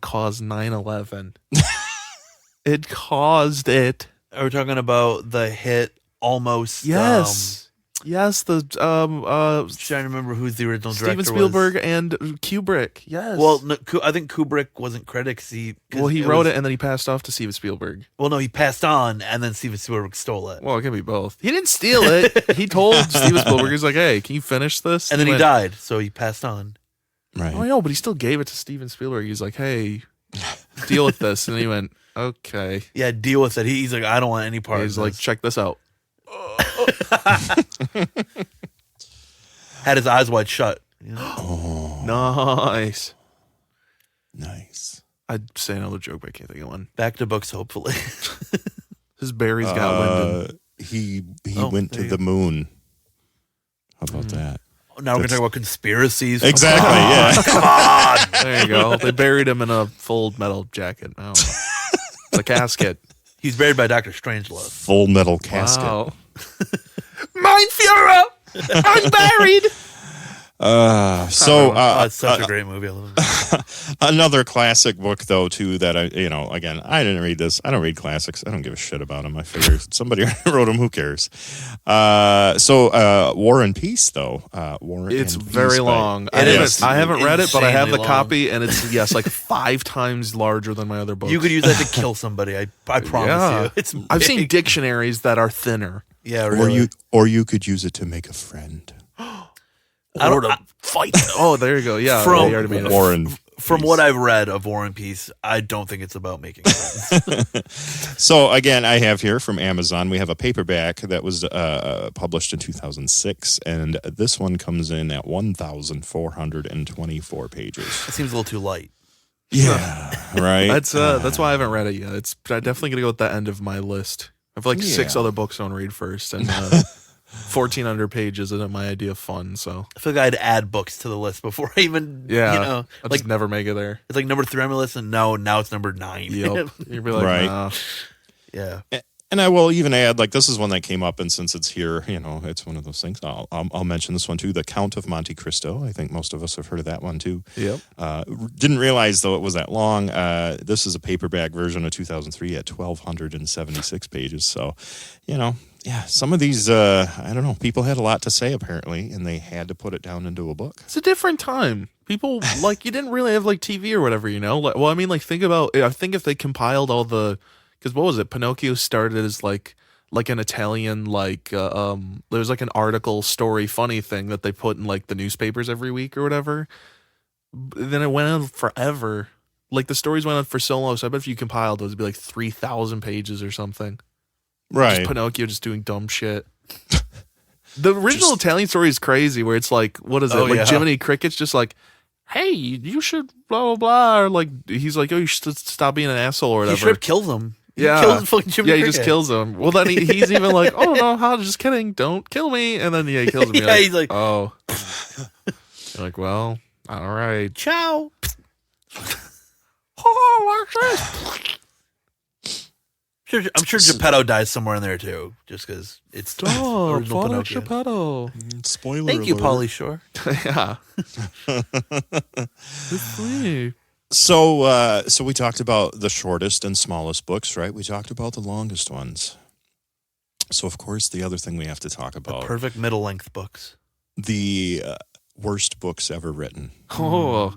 caused 9/11. It caused it. Are we talking about the hit almost? Yes. Yes, the Trying to remember who's the original Steven director Spielberg was. and Kubrick. Yes. Well, no, I think Kubrick wasn't credited. he wrote it and then he passed off to Steven Spielberg. Well, no, he passed on, and then Steven Spielberg stole it. Well, it can be both. He didn't steal it. He told Steven Spielberg, he's like, "Hey, can you finish this?" And then he went, died, so he passed on. Right. Oh, I know, but he still gave it to Steven Spielberg. He's like, "Hey, deal with this," and he went, "Okay." Yeah, deal with it. He's like, I don't want any part He's of like, this. "Check this out." Had his eyes wide shut. You know? Oh, Nice. nice. I'd say another joke, but I can't think of one. Back to books, hopefully. His berries got wind. He Oh, went to there you the moon. How about that? Now we're going to talk about conspiracies. Exactly. Yeah. Come on. There you go. They buried him in a full metal jacket. I don't know. It's a casket. He's buried by Dr. Strangelove. Full metal casket. Wow. Mein Führer, I'm buried. It's such a great movie. I love it. Another classic book, though, too, that again, I didn't read this. I don't read classics. I don't give a shit about them. I figure somebody wrote them. Who cares? War and Peace, though. It's and very Peace long. It is I haven't read it, but I have the insanely long. copy, and it's like 5 times larger than my other books. You could use that to kill somebody. I promise Yeah. you. It's I've seen big. dictionaries that are thinner. Yeah, really. Or you could use it to make a friend. I don't- Or to fight. Oh, there you go. Yeah, From- you already made it. War and From what I've read of War and Peace, I don't think it's about making friends. So again, I have here from Amazon, we have a paperback that was published in 2006, and this one comes in at 1,424 pages. It seems a little too light. Yeah, right. That's why I haven't read it yet. It's definitely gonna go at the end of my list. I have like 6 other books I want to read first, and 1,400 pages isn't my idea of fun. So I feel like I had to add books to the list before I even, I'll like just never make it there. it's like number 3 on my list, and now it's number 9. Yep. You'd be like, Right. nah. Yeah. And I will even add, like, this is one that came up, and since it's here, it's one of those things. I'll mention this one too, The Count of Monte Cristo. I think most of us have heard of that one too. Yep. Didn't realize though it was that long. This is a paperback version of 2003 at 1,276 pages. So, some of these, I don't know, people had a lot to say apparently, and they had to put it down into a book. It's a different time. People you didn't really have like TV or whatever, think about. I think if they compiled all the. Because what was it? Pinocchio started as like an Italian there was like an article story funny thing that they put in like the newspapers every week or whatever. Then it went on forever. Like the stories went on for so long. So I bet if you compiled those, it'd be like 3,000 pages or something. Right. Just Pinocchio just doing dumb shit. The original Italian story is crazy. Where it's like, what is it? Oh, like yeah. Jiminy Cricket's just like, hey, you should blah blah blah. Or like he's like, oh, you should stop being an asshole or He whatever. straight kills him. Yeah. He kills fucking Jimmy Yeah, he Cricket. just kills him. Well, then he's even like, oh, no, how? Just kidding. Don't kill me. And then, he kills him. Yeah, he's like, oh. You're like, well, all right. ciao. Oh, watch this. I'm sure Geppetto dies somewhere in there too, just because it's Oh, original Father Pinocchio. Geppetto. Spoiler Thank you, alert. Pauly Shore. Yeah. It's me. So we talked about the shortest and smallest books, right? We talked about the longest ones. So, of course, the other thing we have to talk about, Perfect middle length books. the worst books ever written. Oh.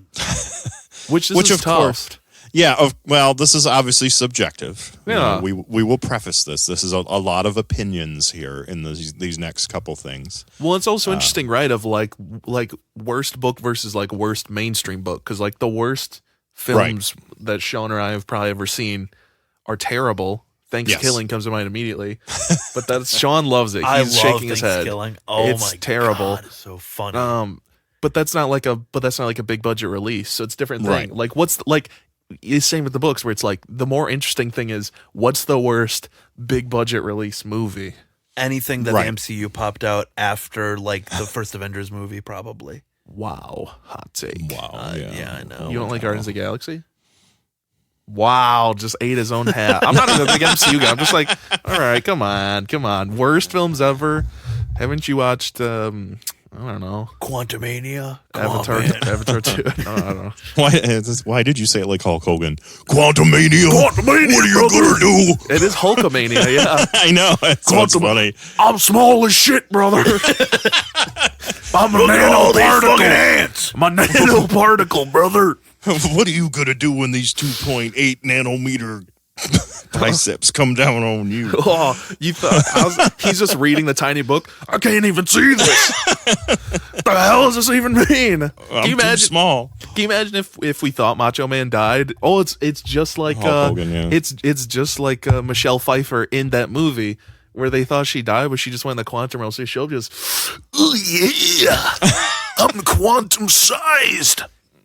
Which Which, is of tough. course, yeah, well, this is obviously subjective. Yeah. We will preface this. This is a lot of opinions here in these next couple things. Well, it's also interesting, right? Of like worst book versus like worst mainstream book. Because like the worst films that Sean or I have probably ever seen are terrible. Thanksgiving comes to mind immediately. But Sean loves it. He's I love shaking his head. Thanksgiving. Oh It's my terrible. God, it's so funny. But that's not like a big budget release. So it's a different thing. Right. Like it's same with the books where it's like the more interesting thing is what's the worst big budget release movie? Anything that Right. the MCU popped out after like the first Avengers movie, probably. Wow, hot take. Wow. Yeah, I know. You don't like Guardians of the Galaxy? Wow, just ate his own hat. I'm not even a big MCU guy. I'm just like, all right, come on. Worst films ever. Haven't you watched? I don't know. Quantumania. Come Avatar. on, man. Avatar 2. I don't know. Why did you say it like Hulk Hogan? Quantumania. What are you gonna do? It is Hulkamania, yeah. I know. That's what's funny. I'm small as shit, brother. I'm a nanoparticle. ants. I'm a nanoparticle, brother. What are you gonna do when these 2.8 nanometer biceps come down on you? Oh, you thought he's just reading the tiny book. I can't even see this. The hell does this even mean? I'm too small. Can you imagine if we thought Macho Man died? Oh, it's just like Hulk Hogan, yeah. it's just like Michelle Pfeiffer in that movie where they thought she died, but she just went in the quantum realm. So she'll just, oh yeah, I'm quantum sized.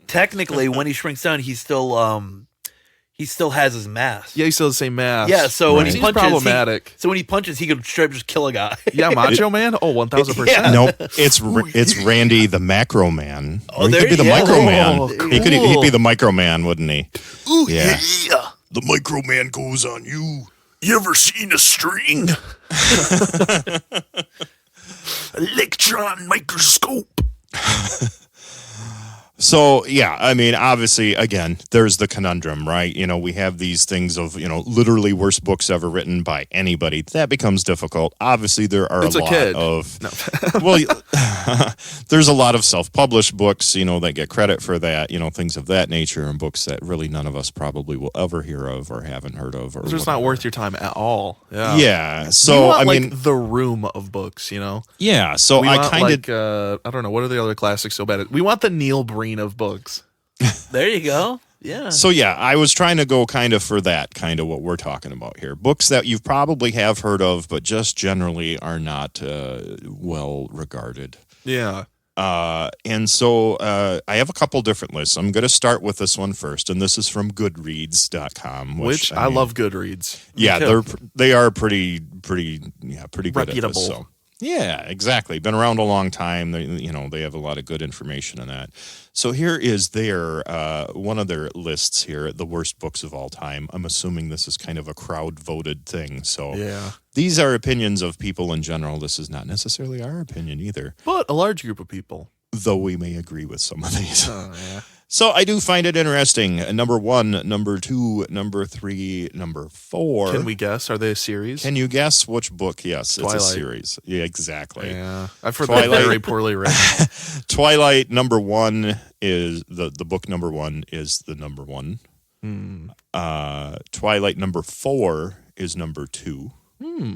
Technically, when he shrinks down, he still has his mass. Yeah, he still has the same mass. Yeah, so when Right. he Seems punches, problematic. so when he punches, he could straight up just kill a guy. Yeah, Macho Man. Oh, 1,000%. Yeah. Nope, it's Randy the Macro Man. Oh, Or he there could be the you go. Micro Man. Oh, He'd be the Micro Man, wouldn't he? Ooh, Yeah. yeah. The Micro Man goes on you. You ever seen a string? Electron microscope. So, yeah, I mean, obviously, again, there's the conundrum, right? We have these things of, literally worst books ever written by anybody. That becomes difficult. Obviously, there are It's a a lot kid. of... Well, there's a lot of self-published books, that get credit for that, things of that nature, and books that really none of us probably will ever hear of or haven't heard of. Or It's just not whatever. worth your time at all. Yeah. Yeah, We so, want, I mean... the room of books, Yeah, so We I want, kind of... I don't know, what are the other classics so bad at? We want the Neil Breen of books. There you go. Yeah. So yeah, I was trying to go kind of for that, kind of what we're talking about here. Books that you probably have heard of, but just generally are not well regarded. Yeah. And so I have a couple different lists. I'm going to start with this one first, and this is from Goodreads.com, Which I mean, love Goodreads. Yeah, too. they are pretty good at Reputable. this. So. Yeah, exactly. Been around a long time. They have a lot of good information in that. So here is their one of their lists here, the worst books of all time. I'm assuming this is kind of a crowd voted thing. So Yeah. these are opinions of people in general. This is not necessarily our opinion either, But a large group of people. though we may agree with some of these. Oh, yeah. So I do find it interesting. Number 1, number 2, number 3, number 4. Can we guess? Are they a series? Can you guess which book? Yes, it's a Twilight. series. Yeah, exactly. Yeah. I've heard Twilight. that very poorly written. Twilight number 1 is the book number 1 is the number 1. Twilight number 4 is number 2.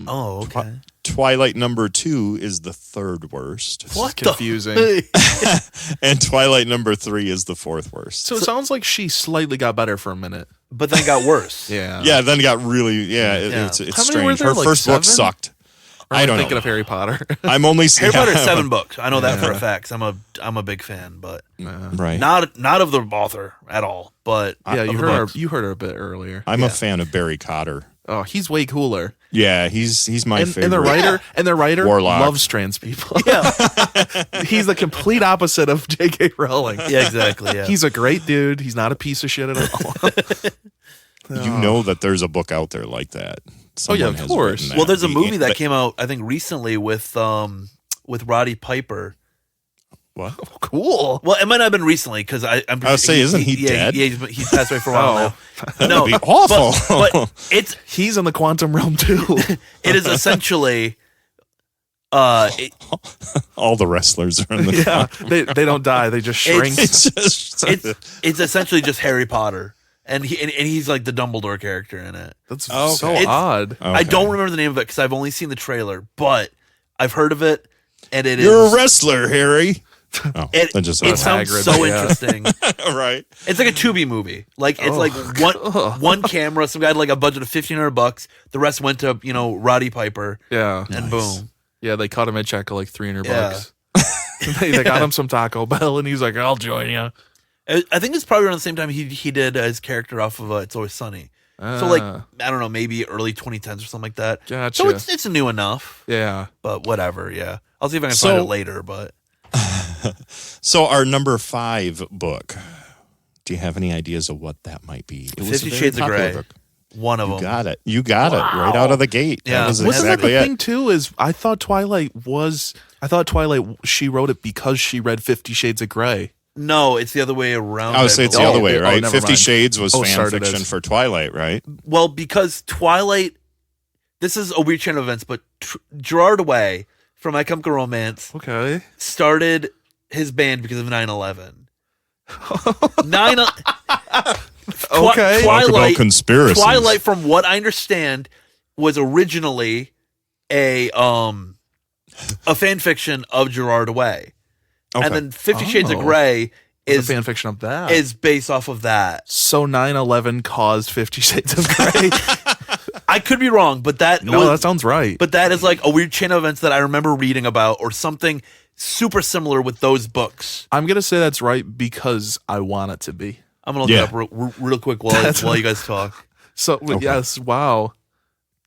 Oh, okay. Twilight number 2 is the third worst. What? Confusing. And Twilight number 3 is the fourth worst. So it sounds like she slightly got better for a minute. But then it got worse. Yeah. Yeah, then it got really Yeah. it's How many were strange. there, Her like first book 7? sucked. Or I am don't thinking know. of Harry Potter. I'm only Harry yeah, Potter's 7 books. I know that for Yeah. a fact. 'Cause I'm a big fan, but right. not of the author at all. But Yeah, of you the heard book. you heard her a bit earlier. I'm a fan of Barry Cotter. Oh, he's way cooler. Yeah, he's my And favorite. the writer Warlock. loves trans people. Yeah, He's the complete opposite of J.K. Rowling. yeah, exactly. Yeah, He's a great dude. He's not a piece of shit at all. You know that there's a book out there like that. Someone of has course. written that. well, there's a The- movie that the- came out I think recently with Roddy Piper. What? Cool. Well, it might not have been recently because I'm. I was saying, isn't he dead? Yeah, he's passed away for a while now. No, That'd be awful. But it's He's in the quantum realm too. it is essentially. All the wrestlers are in the yeah, they don't die. They just shrink. It's just It's essentially just Harry Potter, and he's like the Dumbledore character in it. That's Okay. so It's- odd. I don't remember the name of it because I've only seen the trailer, but I've heard of it, and it You're is. a wrestler, Harry. Oh, It, that just it sounds Hagrid, so yeah. interesting. right. It's like a Tubi movie. Like it's like one camera. Some guy had like a budget of $1,500. The rest went to Roddy Piper, Yeah. and boom. Yeah, they caught him at check of like $300. Yeah. They got him some Taco Bell, and he's like, "I'll join you." I think it's probably around the same time he did his character off of It's Always Sunny. So like I don't know, maybe early 2010s or something like that. Gotcha. So it's new enough, Yeah. but whatever. Yeah, I'll see if I can So- find it later. But So our number 5 book. Do you have any ideas of what that might be? It was a 50 very Shades of popular Grey. book. One of You them. got it. You got it right out of the gate. Yeah. That was Wasn't Wasn't that exactly the it. thing too? Is I thought Twilight she wrote it because she read 50 Shades of Grey. No, it's the other way around. I would say it's the Oh, other way, oh, right? never 50 mind. Shades was Oh, fan sorry, it fiction is. for Twilight, right? Well, because Twilight, this is a weird chain of events, but Gerard Way from My Chemical Romance Okay. started his band because of 9/11. Okay. Talk about conspiracies. Twilight, from what I understand, was originally a fan fiction of Gerard Way, Okay. and then 50 Shades of Oh. Grey Is is a fan fiction of that. is based off of that. So 9/11 caused 50 Shades of Grey. I could be wrong, but that No, was, that sounds right. but that is like a weird chain of events that I remember reading about, or something super similar with those books. I'm gonna say that's right because I want it to be. I'm gonna look Yeah. it up real quick while you guys talk. So yes, wow.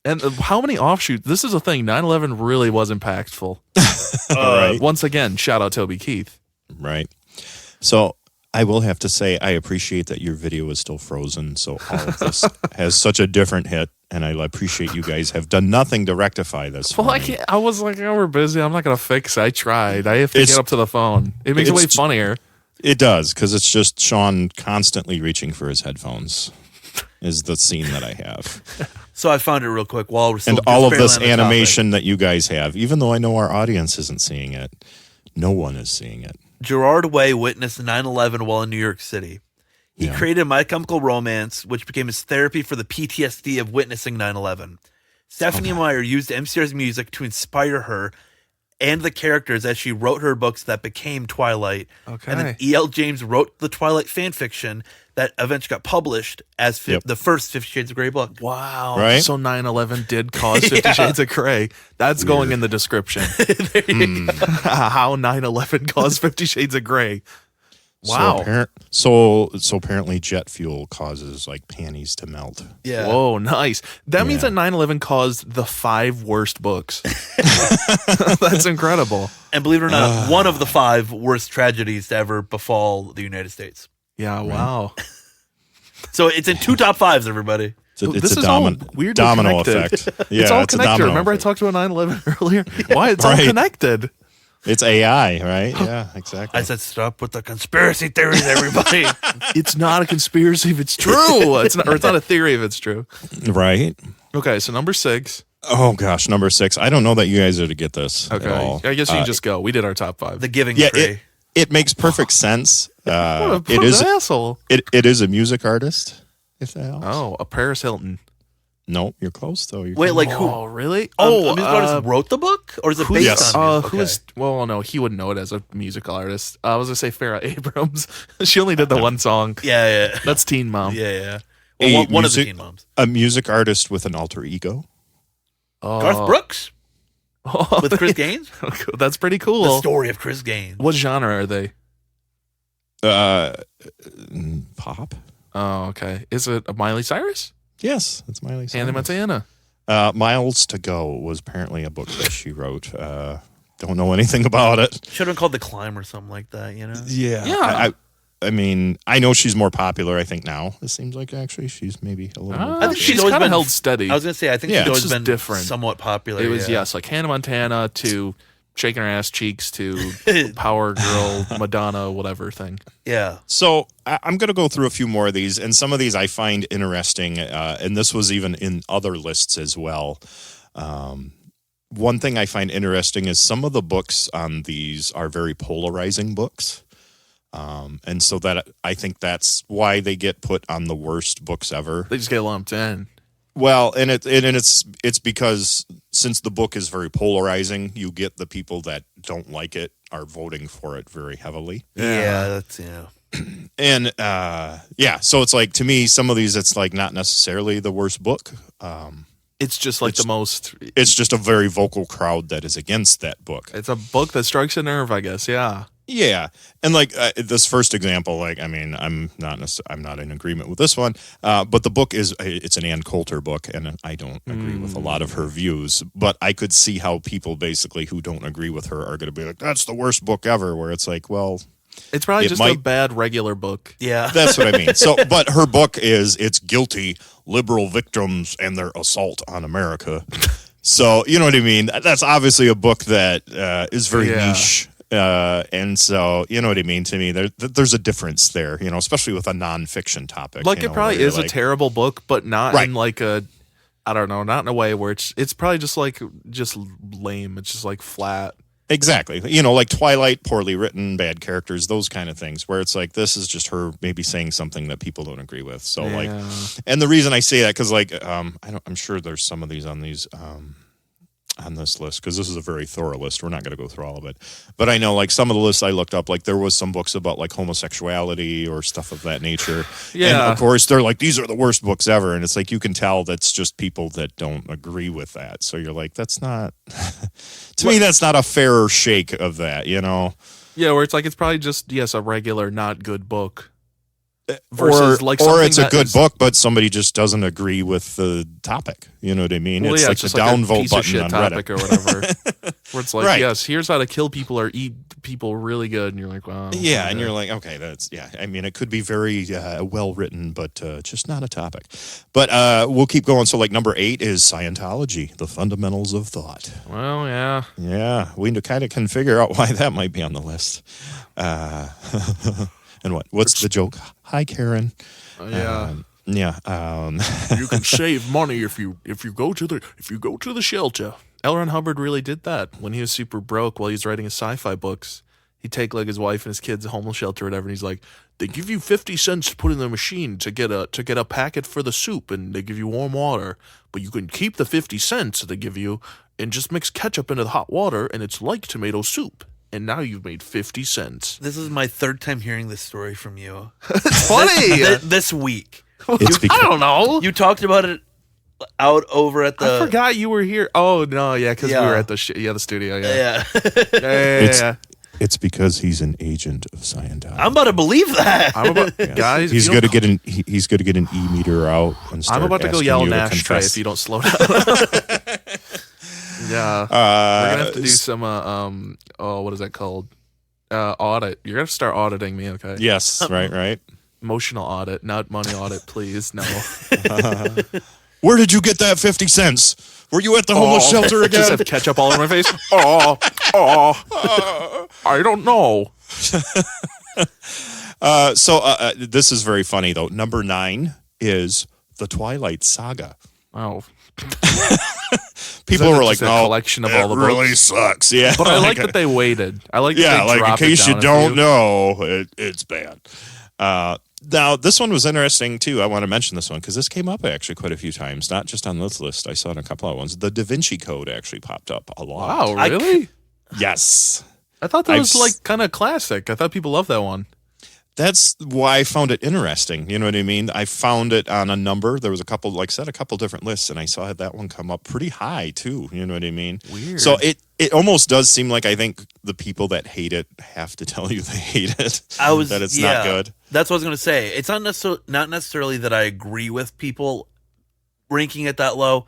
And how many offshoots? This is a thing. 9/11 really was impactful. right. Once again, shout out Toby Keith. Right. So I will have to say I appreciate that your video is still frozen. So all of this has such a different hit. And I appreciate you guys have done nothing to rectify this. Well, for I me. can't. I was like, oh, we're busy. I'm not gonna fix it. I tried. I have to It's- get up to the phone. It makes it way it's- funnier. It does, because it's just Sean constantly reaching for his headphones is the scene that I have. So I found it real quick while we're still And all of just this barely on the animation that you guys have, even though I know our audience isn't seeing it, no one is seeing it. topic. Gerard Way witnessed 9/11 while in New York City. He Yeah. created My Chemical Romance, which became his therapy for the PTSD of witnessing 9/11. Stephanie Meyer used MCR's music to inspire her and the characters as she wrote her books that became Twilight. Okay. And then E.L. James wrote the Twilight fan fiction that eventually got published as the first 50 Shades of Grey book. Wow. Right? So 9/11 did cause 50 Shades of Grey. That's going in the description. How 9/11 caused 50 Shades of Grey. Wow. So apparently jet fuel causes like panties to melt. Yeah. Whoa, nice. That means Yeah. that 9/11 caused the 5 worst books. That's incredible. And believe it or not, one of the 5 worst tragedies to ever befall the United States. Yeah, wow. So it's in 2 top 5s, everybody. It's This a is all domino weirdly connected. effect. Yeah, It's all a connected. domino Remember effect. I talked about 9/11 earlier? Why? It's all Right. connected. It's AI, right? Yeah, exactly. I said, stop with the conspiracy theories, everybody. It's not a conspiracy if it's true. It's not a theory if it's true. Right. Okay, so number 6. Oh gosh, number 6. I don't know that you guys are to get this at Okay. all. I guess you can just go. We did our top 5. The Giving Yeah, Tree. it makes perfect sense. What an It asshole. is a music artist. If that helps. Oh, a Paris Hilton. No, you're close though. You're Wait, close. like who? Oh, really? Oh, music artist wrote the book? Or is it based Yes. on Who music? is? Well, no, he wouldn't know it as a musical artist. I was gonna say Farrah Abrams. She only did the one song. Yeah. That's Teen Mom. Yeah. A Well, one of the music- Teen Moms. a music artist with an alter ego. Oh. Garth Brooks Oh, with Chris Gaines? that's pretty The cool. story of Chris Gaines. What genre are they? Pop. Oh, okay. Is it a Miley Cyrus? Yes, it's Miley Cyrus. Hannah Montana. Miles to Go was apparently a book that she wrote. Don't know anything about it. Should have been called The Climb or something like that, you know? Yeah. I mean, I know she's more popular, I think, now. It seems like actually she's maybe a little more I think she's she's always kind of been- held steady. I was going to say, I think Yeah. she's always It's just been different. somewhat popular. It was yeah. like Hannah Montana to shaking her ass cheeks to Power Girl, Madonna, whatever thing. Yeah. So I'm going to go through a few more of these, and some of these I find interesting, and this was even in other lists as well. One thing I find interesting is some of the books on these are very polarizing books. And so that I think that's why they get put on the worst books ever. They just get lumped in. Well, and it's because since the book is very polarizing, you get the people that don't like it are voting for it very heavily. Yeah, that's, yeah. And so it's like, to me, some of these, it's like not necessarily the worst book. It's just like the most. It's just a very vocal crowd that is against that book. It's a book that strikes a nerve, I guess. Yeah. Yeah, and like this first example, like I mean, I'm not in agreement with this one, but the book it's an Ann Coulter book, and I don't agree with a lot of her views. But I could see how people basically who don't agree with her are going to be like, "That's the worst book ever." Where it's like, well, It's probably It just a might- bad regular book. Yeah. that's what I mean. So, but her book it's guilty liberal victims and their assault on America. So you know what I mean. That's obviously a book that is very Yeah. niche. And so, you know what I mean to me, there's a difference there, you know, especially with a nonfiction topic. Like you it know, probably where you're is a like, terrible book, but not Right. in like a, I don't know, not in a way where it's probably just lame. It's just like flat. Exactly. You know, like Twilight, poorly written, bad characters, those kind of things, where it's like, this is just her maybe saying something that people don't agree with. So like, Yeah. and the reason I say that, cause like, I'm sure there's some of these on this list, because this is a very thorough list. We're not going to go through all of it, but I know like some of the lists I looked up, like there was some books about like homosexuality or stuff of that nature. Yeah. And of course they're like, these are the worst books ever. And it's like, you can tell that's just people that don't agree with that. So you're like, that's not, to me, that's not a fair shake of that, you know? Yeah, where it's like it's probably just a regular not good book. Or Versus, like, or something it's a that good is- book, but somebody just doesn't agree with the topic. You know what I mean? Well, It's yeah, like it's the just like a downvote piece of button shit on topic Reddit. or whatever. Where it's like, Right. yes, here's how to kill people or eat people really good, and you're like, wow. Yeah, and okay. you're like, okay, I mean, it could be very well written, but just not a topic. But we'll keep going. So, like, number 8 is Scientology, the fundamentals of thought. Well, yeah. Yeah, we kind of can figure out why that might be on the list. And what's the joke? Hi, Karen. Yeah. Yeah. You can save money if you go to the shelter. L. Ron Hubbard really did that when he was super broke while he was writing his sci-fi books. he'd take like his wife and his kids to homeless shelter or whatever, and he's like, they give you 50 cents to put in the machine to get a packet for the soup, and they give you warm water, but you can keep the 50 cents that they give you and just mix ketchup into the hot water, and it's like tomato soup. And now you've made 50 cents. This is my third time hearing this story from you. It's funny. This week. It's because, I don't know. You talked about it out over at the... I forgot you were here. Oh, no, yeah, because Yeah. we were at the studio, yeah. Yeah. Yeah. it's because he's an agent of Scientology. I'm about to believe that. I'm about, Yes. guys, he's if you going to don't- get an he's going to get an e-meter out and start I'm about to go asking yell you to Nash tray confess. if you don't slow down. Yeah. We're gonna have to do some what is that called? Audit. You're gonna start auditing me, okay? Yes, right. Emotional audit, not money audit, please. No. Where did you get that 50 cents? Were you at the homeless shelter again? Just have ketchup all over my face. I don't know. This is very funny though. Number 9 is the Twilight Saga. Oh. People were like, just a "No, collection of it all the really books?" such." Yeah, But I like that they waited. I like that yeah, they like in dropped it case you down a don't few. know, it's bad. Now this one was interesting too. I want to mention this one because this came up actually quite a few times, not just on this list. I saw it in a couple of ones. The Da Vinci Code actually popped up a lot. Wow, really? Yes. I thought that I've was like kind of classic. I thought people loved that one. That's why I found it interesting. You know what I mean? I found it on a number. There was a couple, like I said, a couple different lists, and I saw that one come up pretty high too. You know what I mean? Weird. So it almost does seem like I think the people that hate it have to tell you they hate it. That it's not good. That's what I was going to say. It's not necessarily that I agree with people ranking it that low,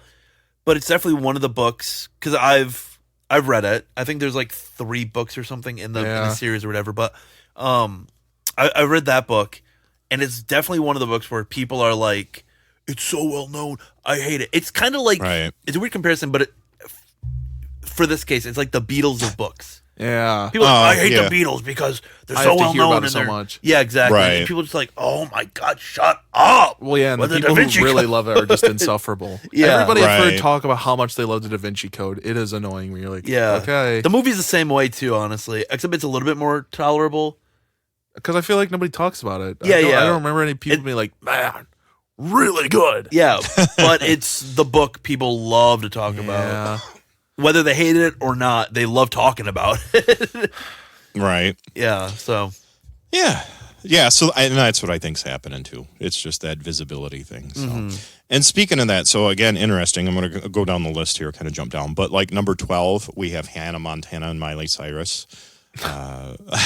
but it's definitely one of the books because I've read it. I think there's like 3 books or something in the series or whatever. But I read that book, and it's definitely one of the books where people are like, "It's so well known, I hate it." It's kind of like it's a weird comparison, but for this case, it's like the Beatles of books. Yeah. People are like, I hate the Beatles because they're I so have to well hear known about it and so they're much. Yeah, exactly. Right. And people are just like, "Oh my god, shut up!" Well, yeah, and With the the people Da who Vinci really Code. love it are just insufferable. Yeah. Everybody I've heard Right. talk about how much they love the Da Vinci Code. It is annoying when you're like, Yeah. okay. The movie's the same way too, honestly, except it's a little bit more tolerable. Because I feel like nobody talks about it. Yeah, I yeah. don't remember any people being like, man, really good. Yeah, but it's the book people love to talk about. Yeah. Whether they hate it or not, they love talking about it. Right. Yeah, so Yeah. So and that's what I think's happening too. It's just that visibility thing. So, and speaking of that, so again, interesting. I'm going to go down the list here, kind of jump down. But like number 12, we have Hannah Montana and Miley Cyrus.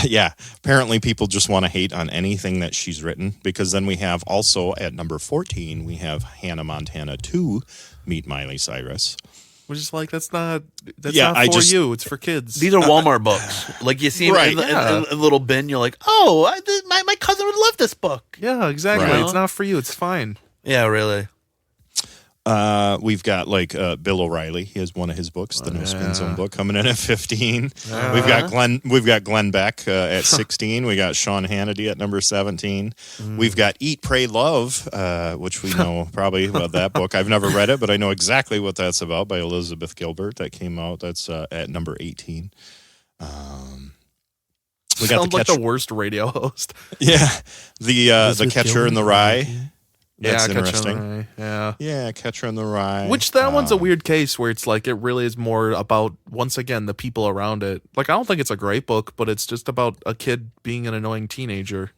Yeah, apparently people just want to hate on anything that she's written, because then we have also at number 14 we have Hannah Montana 2 Meet Miley Cyrus. Which is like, that's not Yeah, for I just- you. It's for kids. these are Walmart books. Like you see them Right. in a little bin, you're like, "Oh, my cousin would love this book." yeah, exactly. Right. It's not for you. It's fine. Yeah, really. We've got like Bill O'Reilly. He has one of his books, the No Spin Zone book, coming in at 15. We've got Glenn Beck at 16. We got Sean Hannity at number 17. We've got Eat, Pray, Love, which we know probably about that book. I've never read it, but I know exactly what that's about, by Elizabeth Gilbert. That came out. That's at number 18. We got Sounds like the worst radio host. Yeah, the Catcher in the Rye. That's yeah, Catcher in the interesting. Rye. Yeah. Yeah, Catcher in the Rye. Which that one's a weird case where it's like it really is more about, once again, the people around it. Like, I don't think it's a great book, but it's just about a kid being an annoying teenager.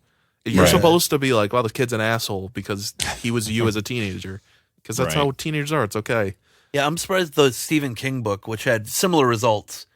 You're Right. supposed to be like, wow, this kid's an asshole because he was you as a teenager. Because that's Right. how teenagers are. It's okay. Yeah, I'm surprised the Stephen King book, which had similar results.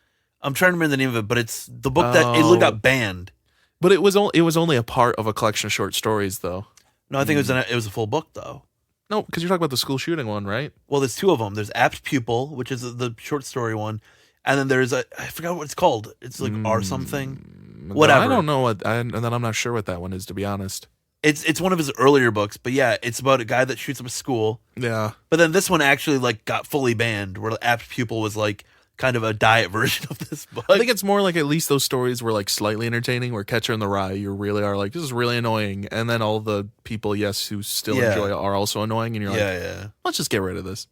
I'm trying to remember the name of it, but it's the book that it got banned. But it was only a part of a collection of short stories, though. No, I think it was a full book though. No, because you're talking about the school shooting one, right? Well, there's 2 of them. There's Apt Pupil, which is the short story one, and then there's I forgot what it's called. It's like R something. Whatever. I don't know and then I'm not sure what that one is, to be honest. It's one of his earlier books, but yeah, it's about a guy that shoots up a school. Yeah. But then this one actually like got fully banned, where Apt Pupil was like kind of a diet version of this book. I think it's more like at least those stories were like slightly entertaining, where Catcher in the Rye, you really are like, this is really annoying. And then all the people, yes, who still enjoy it are also annoying. And you're like, yeah. let's just get rid of this.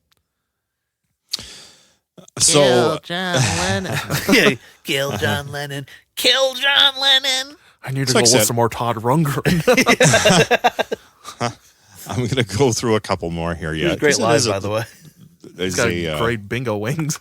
So John Lennon. Yeah, kill John Lennon. Kill John Lennon. I need to It's go like I with said- some more Todd Rundgren. I'm going to go through a couple more here. He Yeah, was great 'cause it live, is by the way. Is He's got a, great bingo wings.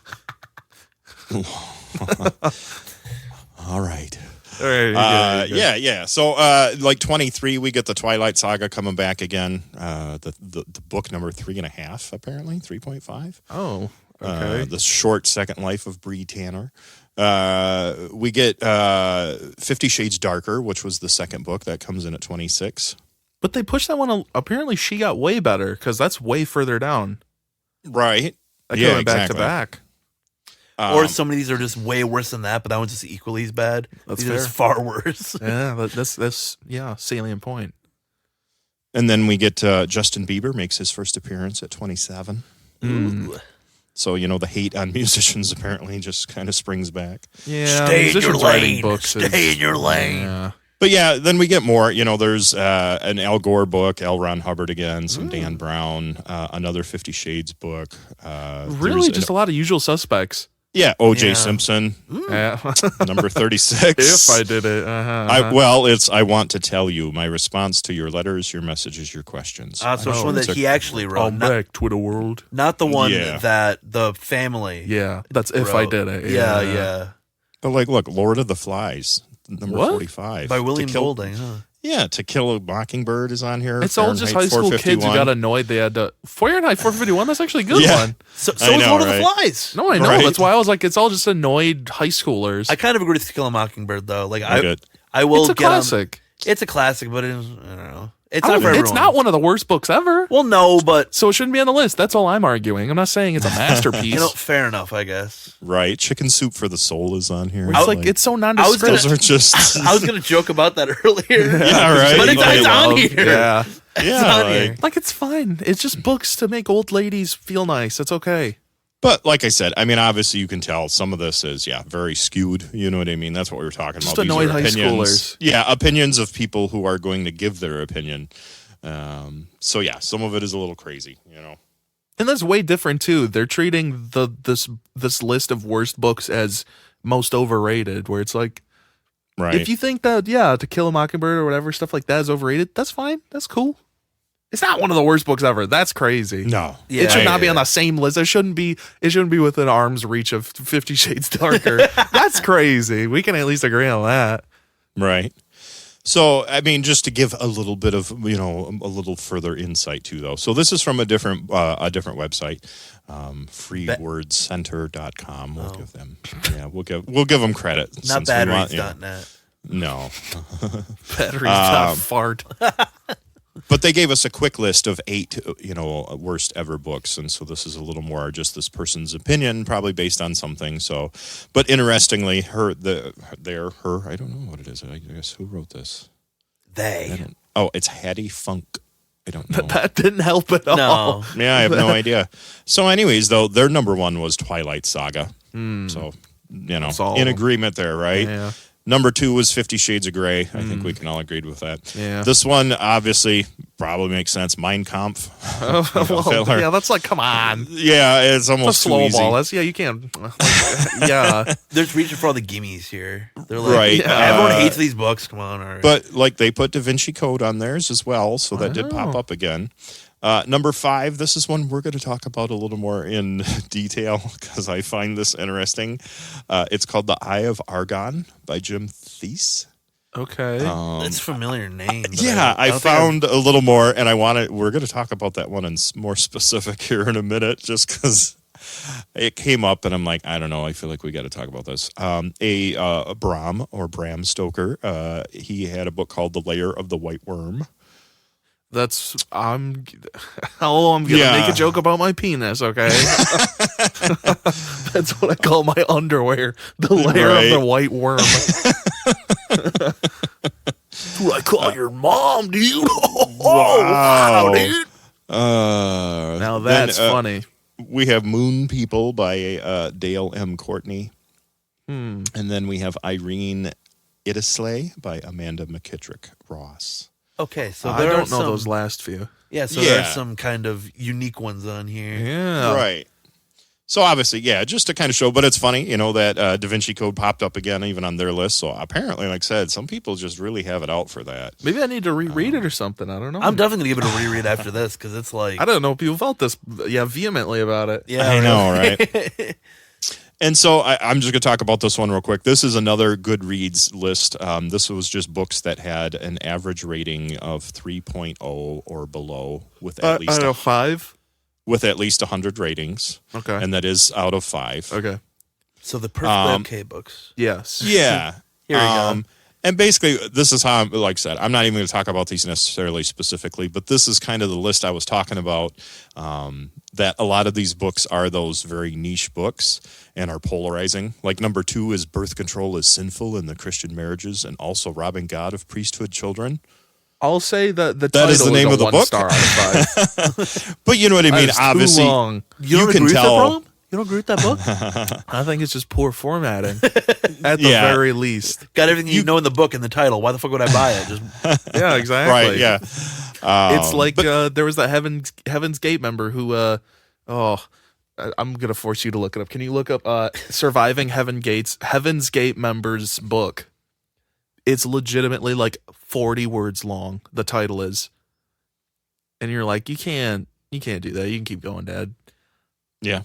all right. All right, Yeah. So, like 23, we get the Twilight Saga coming back again. The book number 3.5, apparently 3.5. Oh, okay. The short second life of Bree Tanner. We get 50 Shades Darker, which was the second book that comes in at 26. But they pushed that one. Apparently, she got way better because that's way further down. Right. That Yeah, went back exactly. to back. Or some of these are just way worse than that, but that one's just equally as bad. That's These are just fair. far worse. Yeah, that's salient point. And then we get Justin Bieber makes his first appearance at 27. Ooh. So, the hate on musicians apparently just kind of springs back. Yeah, Stay in your musicians writing lane. books is- Stay in your lane. Yeah. But yeah, then we get more. There's an Al Gore book, L. Ron Hubbard again, some Dan Brown, another 50 Shades book. Really, there's just a lot of usual suspects. yeah, O.J. Yeah. Simpson, Yeah. number 36. If I did it. Uh-huh. I want to tell you my response to your letters, your messages, your questions. So it's one that he actually wrote. I'm back, Twitter world. Not the one Yeah. that the family Yeah, that's if I wrote. did it. Yeah. But look, Lord of the Flies, number What? 45. By To William Kill- Golding, huh? Yeah, To Kill a Mockingbird is on here. It's all just high Fahrenheit school kids who 451. got annoyed they had to. Fahrenheit 451, that's actually a good Yeah. one. So I is know, Lord of right? the Flies. No, I know. Right. That's why I was like, it's all just annoyed high schoolers. I kind of agree with To Kill a Mockingbird, though. Like, Good. I will it's a get on- classic. It's a classic, but I don't know. It's I not don't- for everyone. it's not one of the worst books ever. Well, no, but So it shouldn't be on the list. That's all I'm arguing. I'm not saying it's a masterpiece. fair enough, I guess. Right. Chicken Soup for the Soul is on here. It's like it's so was gonna- nondescript. those are just I was gonna joke about that earlier. yeah, right. But it's I on love- here. Yeah, yeah, on like- here. like it's fine. It's just books to make old ladies feel nice. It's okay. But like I said, I mean, obviously you can tell some of this is very skewed. You know what I mean? That's what we were talking Just about. These annoyed are high opinions. schoolers. Yeah, opinions of people who are going to give their opinion. So yeah, some of it is a little crazy. And that's way different too. They're treating this list of worst books as most overrated, where it's like, Right. if you think that To Kill a Mockingbird or whatever stuff like that is overrated, that's fine. That's cool. It's not one of the worst books ever. That's crazy. no. Yeah. It should not be on the same list. It shouldn't be within arm's reach of 50 Shades Darker. That's crazy. We can at least agree on that. Right. So, I mean, just to give a little bit of, a little further insight too, though. So this is from a different website, freewordscenter.com. We'll give them, we'll give them credit. Not since we want- batteries.net. No. Batteries not fart. But they gave us a quick list of 8, worst ever books, and so this is a little more just this person's opinion, probably based on something. So, but interestingly, I don't know what it is. I guess who wrote this? It's Hattie Funk. I don't know. That didn't help at all. No. Yeah, I have no idea. So, anyways, though, their number one was Twilight Saga. So, all- in agreement there, right? Yeah. Number 2 was 50 Shades of Grey. I think we can all agree with that. Yeah. This one obviously probably makes sense. Mein Kampf. Well, filler. yeah, that's like, come on. Yeah, it's It's a almost too slow easy. ball. That's, you can't. Yeah. They're just reaching for all the gimmies here. They're like, Right. everyone hates these books. Come on. All right. But they put Da Vinci Code on theirs as well, so that did pop up again. Number 5, this is one we're going to talk about a little more in detail because I find this interesting. It's called The Eye of Argon by Jim Thies. Okay. It's a familiar name. but Yeah, I don't think found a little more, and we're going to talk about that one in more specific here in a minute, just because it came up, and I'm like, I don't know, I feel like we got to talk about this. Bram Stoker, he had a book called The Lair of the White Worm. I'm gonna Yeah. make a joke about my penis, okay? That's what I call my underwear. The layer Right. of the white worm. Who I call your mom, dude? Wow, dude. Now that's then, funny. We have Moon People by Dale M. Courtney. And then we have Irene Idisley by Amanda McKittrick Ross. Okay, so I there don't are know some, those last few. Yeah, so there Yeah. are some kind of unique ones on here. Yeah. Right. So obviously, yeah, just to kind of show, but it's funny, that Da Vinci Code popped up again, even on their list. So apparently, like I said, some people just really have it out for that. Maybe I need to reread it or something. I don't know. I'm definitely going to give it a reread after this because it's like... I don't know if people felt this vehemently about it. Yeah, I know, right? And so I'm just going to talk about this one real quick. This is another Goodreads list. This was just books that had an average rating of 3.0 or below with at least 5. With at least 100 ratings. Okay. And that is out of 5. Okay. So the perfectly okay books. Yes. Yeah. Here we go. And basically, this is how, like I said, I'm not even going to talk about these necessarily specifically, but this is kind of the list I was talking about, that a lot of these books are those very niche books and are polarizing. Like number 2 is Birth Control is Sinful in the Christian Marriages and also Robbing God of Priesthood Children. I'll say that That title is the name is of the one book. Star out of 5. But you know what I mean? That is too Obviously, long. You don't you agree can with that, tell. Brom? You don't agree with that book? I think it's just poor formatting at the Yeah. very least. Got everything you know in the book and the title. Why the fuck would I buy it? Just Yeah, exactly. Right, yeah. It's like there was that Heaven's Gate member who I'm gonna force you to look it up. Can you look up Surviving Heaven's Gate members book? It's legitimately like 40 words long. The title is, and you're like, you can't do that. You can keep going, Dad. Yeah.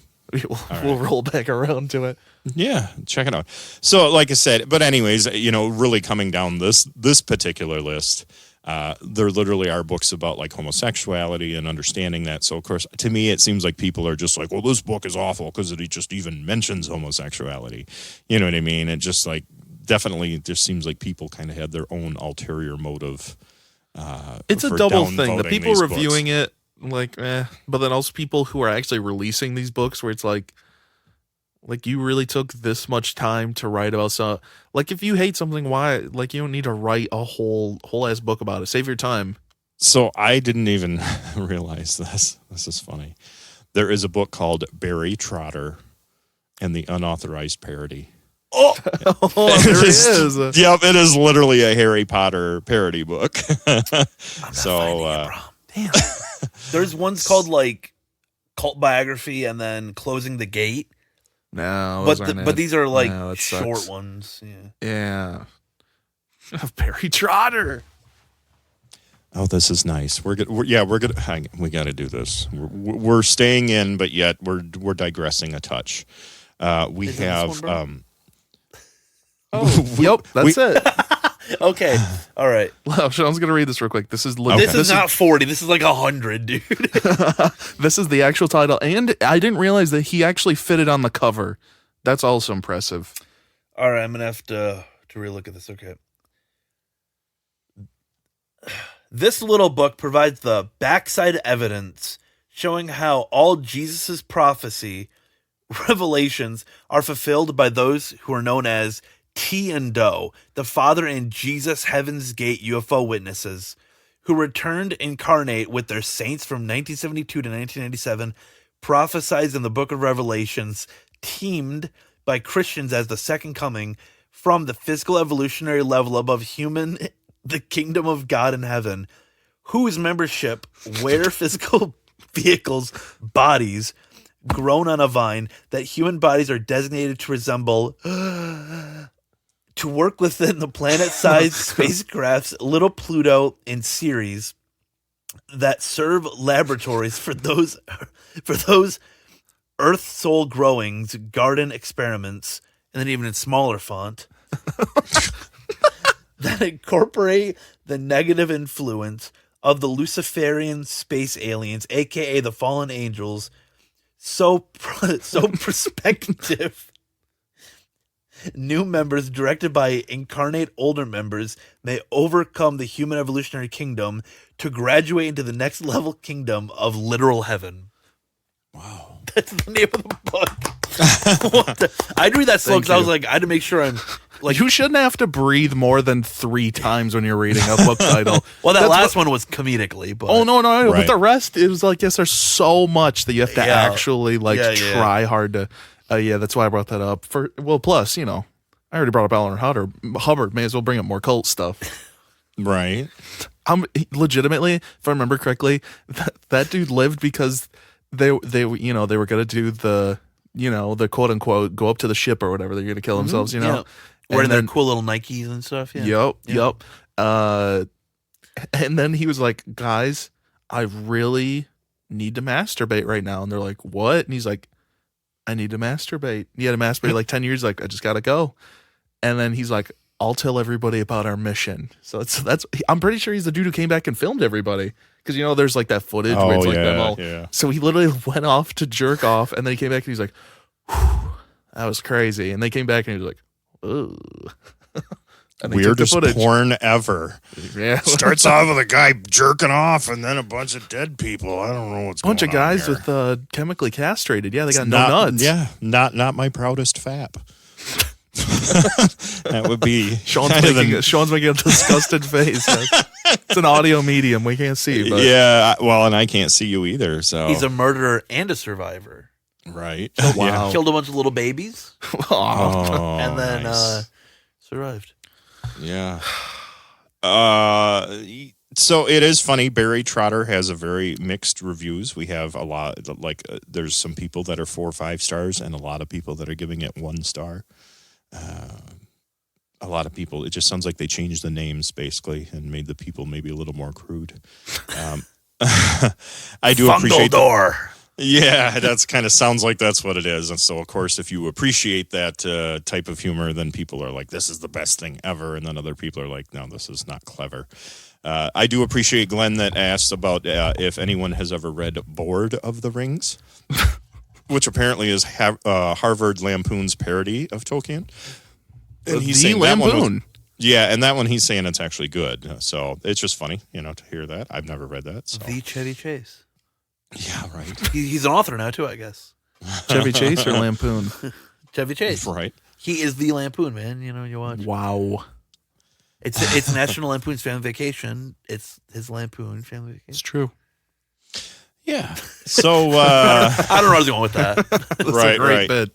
We'll roll back around to it. Yeah, check it out. So, like I said, but anyways, really coming down this particular list, there literally are books about like homosexuality and understanding that. So, of course, to me, it seems like people are just like, well, this book is awful because it just even mentions homosexuality. You know what I mean? It just like definitely just seems like people kind of had their own ulterior motive. It's a for double thing. The downvoting people these reviewing books. it, like, but then also people who are actually releasing these books where it's like you really took this much time to write about so like if you hate something, why like you don't need to write a whole ass book about it. Save your time. So I didn't even realize this. This is funny. There is a book called Barry Trotter and the Unauthorized Parody. Oh, there it is. Yep, it is literally a Harry Potter parody book. so damn. There's ones called like Cult Biography and then Closing the Gate. No, but these are like No, that short sucks. ones. Yeah. Barry Trotter. Oh, this is nice. We're good. We got to do this. We're staying in, but yet we're digressing a touch. We Is it this have. one, Yep, that's it. Okay. All right. Well, Sean's gonna read this real quick. This is This is not 40. This is like 100, dude. This is the actual title, and I didn't realize that he actually fitted on the cover. That's also impressive. All right, I'm gonna have to relook at this. Okay. This little book provides the backside evidence showing how all Jesus's prophecy revelations are fulfilled by those who are known as T and Doe, the Father and Jesus Heaven's Gate UFO witnesses, who returned incarnate with their saints from 1972 to 1997, prophesied in the book of Revelations, teamed by Christians as the second coming from the physical evolutionary level above human, the kingdom of God in heaven, whose membership wear physical vehicles, bodies, grown on a vine, that human bodies are designated to resemble, to work within the planet-sized spacecrafts Little Pluto and Ceres that serve laboratories for those Earth soul growings, garden experiments, and then even in smaller font, that incorporate the negative influence of the Luciferian space aliens, aka the fallen angels, so prospective. New members directed by incarnate older members may overcome the human evolutionary kingdom to graduate into the next level kingdom of literal heaven. Wow. That's the name of the book. I'd read that slow because I was like, I had to make sure I'm like. You shouldn't have to breathe more than 3 times when you're reading a book title. Well, that That's last one was comedically, but Oh no! Right. But the rest, it was like, yes, there's so much that you have to Yeah. actually try hard to. That's why I brought that up. Plus, I already brought up Alan Hubbard. May as well bring up more cult stuff. Right. Legitimately, if I remember correctly, that dude lived because they were gonna do the the quote unquote go up to the ship or whatever, they're going to kill themselves, Yeah. Wearing And their then- cool little Nikes and stuff. Yeah. Yep. And then he was like, guys, I really need to masturbate right now. And they're like, what? And he's like, I need to masturbate. He had to masturbate like 10 years. Like, I just got to go. And then he's like, I'll tell everybody about our mission. So I'm pretty sure he's the dude who came back and filmed everybody. Because, there's like that footage where it's like them all. Yeah. So he literally went off to jerk off. And then he came back and he's like, whew, that was crazy. And they came back and he was like, ooh. And they took the Weirdest footage. porn ever. Yeah. Starts off with a guy jerking off and then a bunch of dead people. I don't know what's going on. Bunch of guys here. with chemically castrated. Yeah, they got no Not- nuts. Yeah, not my proudest fap. That would be Sean's kind of making a disgusted face. It's an audio medium. We can't see. But yeah. Well, and I can't see you either. So He's a murderer and a survivor. right. Wow. Killed a bunch of little babies Oh, and then nice. survived. Yeah. So it is funny. Barry Trotter has a very mixed reviews. We have a lot, there's some people that are 4 or 5 stars, and a lot of people that are giving it 1 star. A lot of people. It just sounds like they changed the names basically and made the people maybe a little more crude. I do appreciate. Door. Yeah, that's kind of sounds like that's what it is. And so, of course, if you appreciate that type of humor, then people are like, this is the best thing ever. And then other people are like, no, this is not clever. I do appreciate Glenn that asked about if anyone has ever read Bored of the Rings, which apparently is Harvard Lampoon's parody of Tolkien. And he's saying that one was- Lampoon. yeah, and that one he's saying it's actually good. So it's just funny, to hear that. I've never read that. So. The Chevy Chase. Yeah, right. He's an author now too, I guess. Chevy Chase or Lampoon? Chevy Chase. Right. He is the Lampoon, man. You watch. Wow. It's National Lampoon's Family Vacation. It's his Lampoon Family It's Vacation. true. Yeah. So I don't know where I was going with that. That's Right, a great right. bit.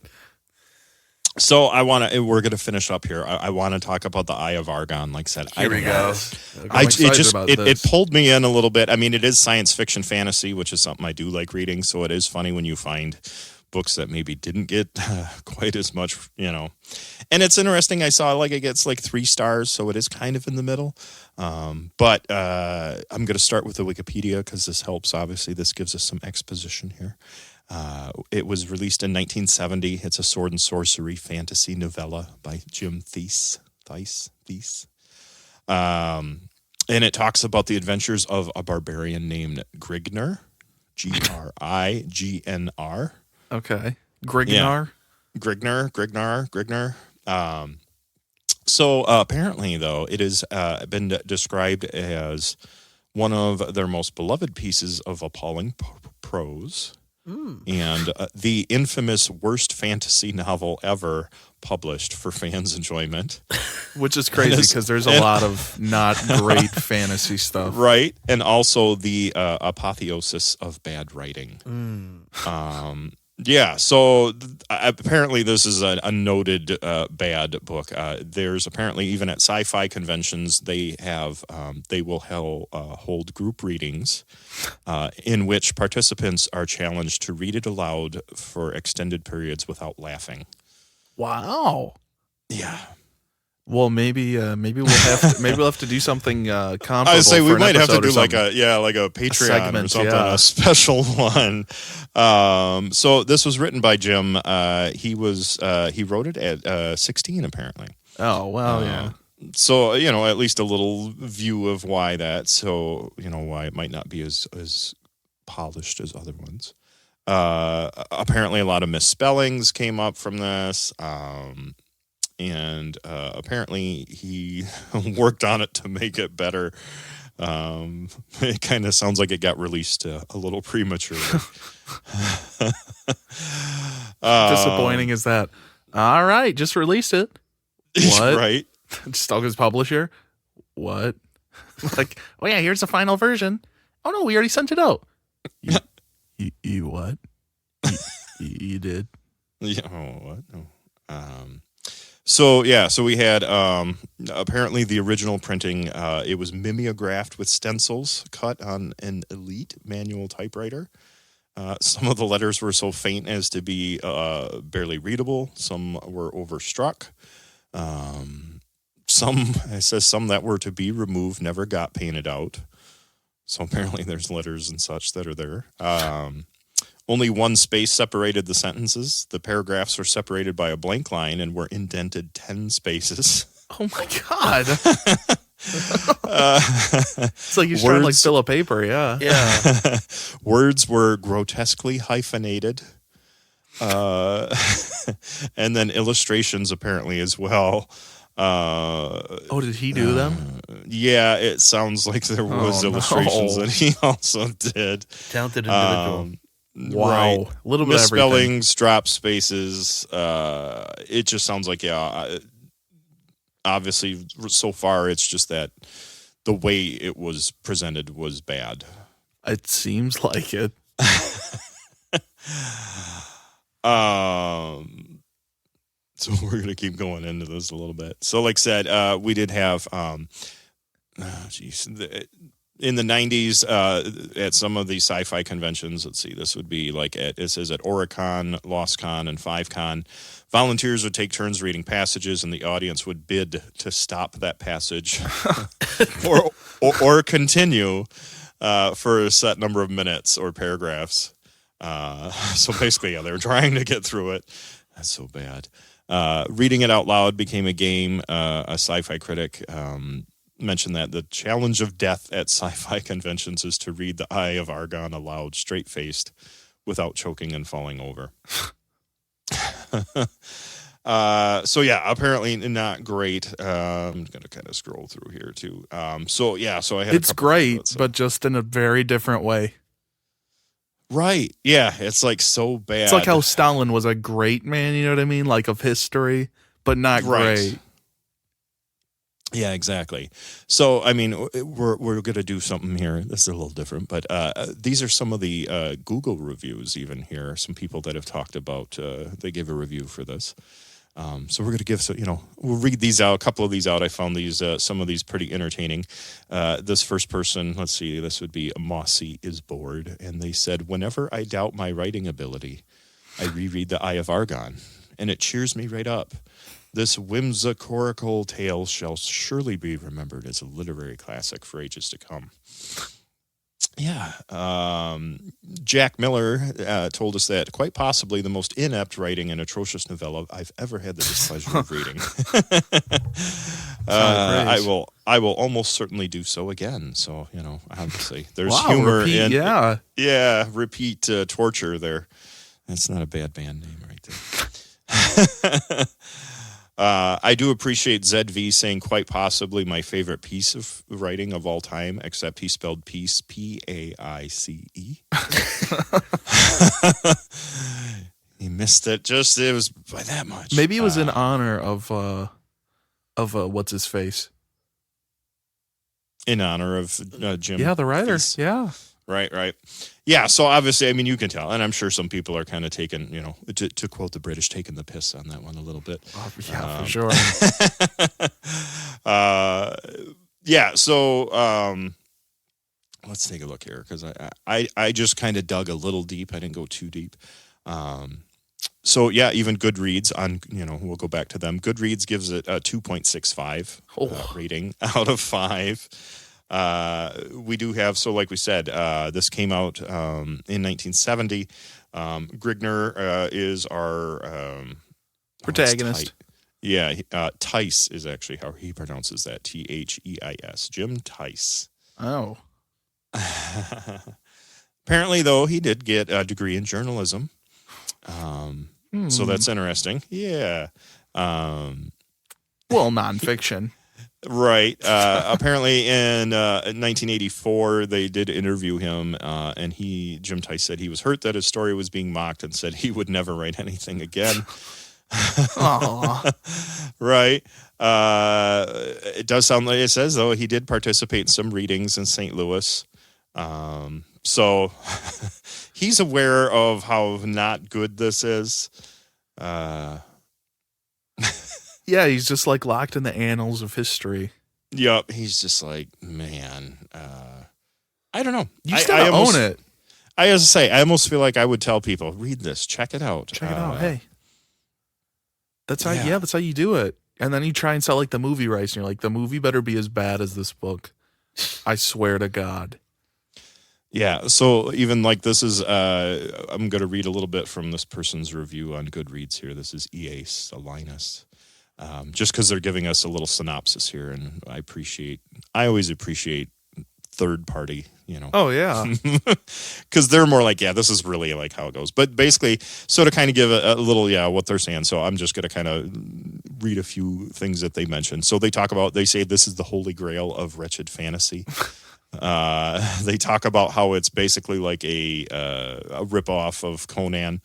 So we're going to finish up here. I want to talk about the Eye of Argon. Like I said, Here we go. I'm excited about it this. pulled me in a little bit. I mean, it is science fiction fantasy, which is something I do like reading. So it is funny when you find books that maybe didn't get quite as much, And it's interesting. I saw it gets 3 stars, so it is kind of in the middle. But I'm going to start with the Wikipedia because this helps. Obviously, this gives us some exposition here. It was released in 1970. It's a sword and sorcery fantasy novella by Jim Thies. And it talks about the adventures of a barbarian named Grignr, Grignr. Okay. Grignar. Grignr. So apparently, though, it has been described as one of their most beloved pieces of appalling prose. And the infamous worst fantasy novel ever published for fans' enjoyment. Which is crazy because there's a lot of not great fantasy stuff. Right. And also the apotheosis of bad writing. Yeah. So apparently this is a noted bad book. There's apparently, even at sci-fi conventions, they will hold group readings in which participants are challenged to read it aloud for extended periods without laughing. Wow. Yeah. Well, maybe we'll have to do something comparable. I would say we for an might have to episode or do like something. a Patreon segment, or something, yeah. a special one. So this was written by Jim. He wrote it at 16 apparently. Oh well, yeah. So at least a little view of why that. So why it might not be as polished as other ones. Apparently, a lot of misspellings came up from this. And apparently he worked on it to make it better. It kind of sounds like it got released a little prematurely. Disappointing is that. All right, just released it. What? Right. Just tell his publisher. What? Like, oh yeah, here's the final version. Oh no, we already sent it out. You what? You did. Yeah. Oh, what? No. So we had apparently the original printing. It was mimeographed with stencils cut on an Elite manual typewriter. Some of the letters were so faint as to be barely readable. Some were overstruck. It says some that were to be removed never got painted out. So apparently there's letters and such that are there. Only one space separated the sentences. The paragraphs were separated by a blank line and were indented 10 spaces. Oh my God. It's like he's trying to like fill a paper, yeah. Yeah. Words were grotesquely hyphenated. And then illustrations apparently as well. Did he do them? Yeah, it sounds like there was illustrations that he also did. Talented individual. Wow. Right. A little bit of everything. Misspellings, drop spaces. It just sounds like, obviously so far it's just that the way it was presented was bad. It seems like it. So we're going to keep going into this a little bit. So like I said, we did have, in the 90s, at some of the sci-fi conventions, let's see, this would be like it says at Oricon, LostCon, and FiveCon, volunteers would take turns reading passages, and the audience would bid to stop that passage or continue for a set number of minutes or paragraphs. So basically, they were trying to get through it. That's so bad. Reading it out loud became a game. A sci-fi critic mentioned that the challenge of death at sci-fi conventions is to read the Eye of Argon aloud, straight-faced, without choking and falling over. So yeah, apparently not great. I'm going to kind of scroll through here too. So I had it's great, but just in a very different way. Right. Yeah. It's like so bad. It's like how Stalin was a great man, you know what I mean? Like of history, but not great. Yeah, exactly. So, I mean, we're going to do something here. This is a little different, but these are some of the Google reviews even here. Some people that have talked about, they give a review for this. So we're going to give, we'll read these out, a couple of these out. I found these, some of these pretty entertaining. This first person, let's see, this would be Mossy is Bored. And they said, whenever I doubt my writing ability, I reread the Eye of Argon, and it cheers me right up. This whimsical tale shall surely be remembered as a literary classic for ages to come. Yeah. Jack Miller told us that quite possibly the most inept writing and atrocious novella I've ever had the displeasure of reading. I will almost certainly do so again. So, obviously there's humor repeat, in repeat torture there. That's not a bad band name right there. I do appreciate ZV saying quite possibly my favorite piece of writing of all time, except he spelled peace, P-A-I-C-E. He missed it. It was by that much. Maybe it was in honor of what's his face? In honor of Jim. Yeah, the writer. Peace. Yeah. Right. Yeah, so obviously, I mean, you can tell, and I'm sure some people are kind of taking, to quote the British, taking the piss on that one a little bit. For sure. So let's take a look here, because I just kind of dug a little deep. I didn't go too deep. So, yeah, even Goodreads, we'll go back to them. Goodreads gives it a 2.65 rating out of 5. We do have, so like we said, this came out in 1970. Grigner is our protagonist. Tice is actually how he pronounces that. T-H-E-I-S. Jim Tice. Oh. Apparently, though, he did get a degree in journalism. So that's interesting. Yeah. Well, nonfiction. Right. Apparently in 1984, they did interview him, and Jim Tice said he was hurt that his story was being mocked and said he would never write anything again. Right. It does sound like it says, though, he did participate in some readings in St. Louis. So he's aware of how not good this is. Yeah, he's just like locked in the annals of history. Yep, he's just like, man, I don't know. You just gotta own it. I have to say, I almost feel like I would tell people, read this, check it out. Check it out. Hey. That's how yeah. that's how you do it. And then you try and sell like the movie rights, and you're like, the movie better be as bad as this book. I swear to God. Yeah, so even like this is, I'm going to read a little bit from this person's review on Goodreads here. This is EA Linus. Just because they're giving us a little synopsis here, and I always appreciate third party, Oh, yeah. because they're more like, yeah, this is really like how it goes. But basically, so to kind of give a little, what they're saying. So I'm just going to kind of read a few thing that they mentioned. So they say this is the holy grail of wretched fantasy. They talk about how it's basically like a ripoff of Conan.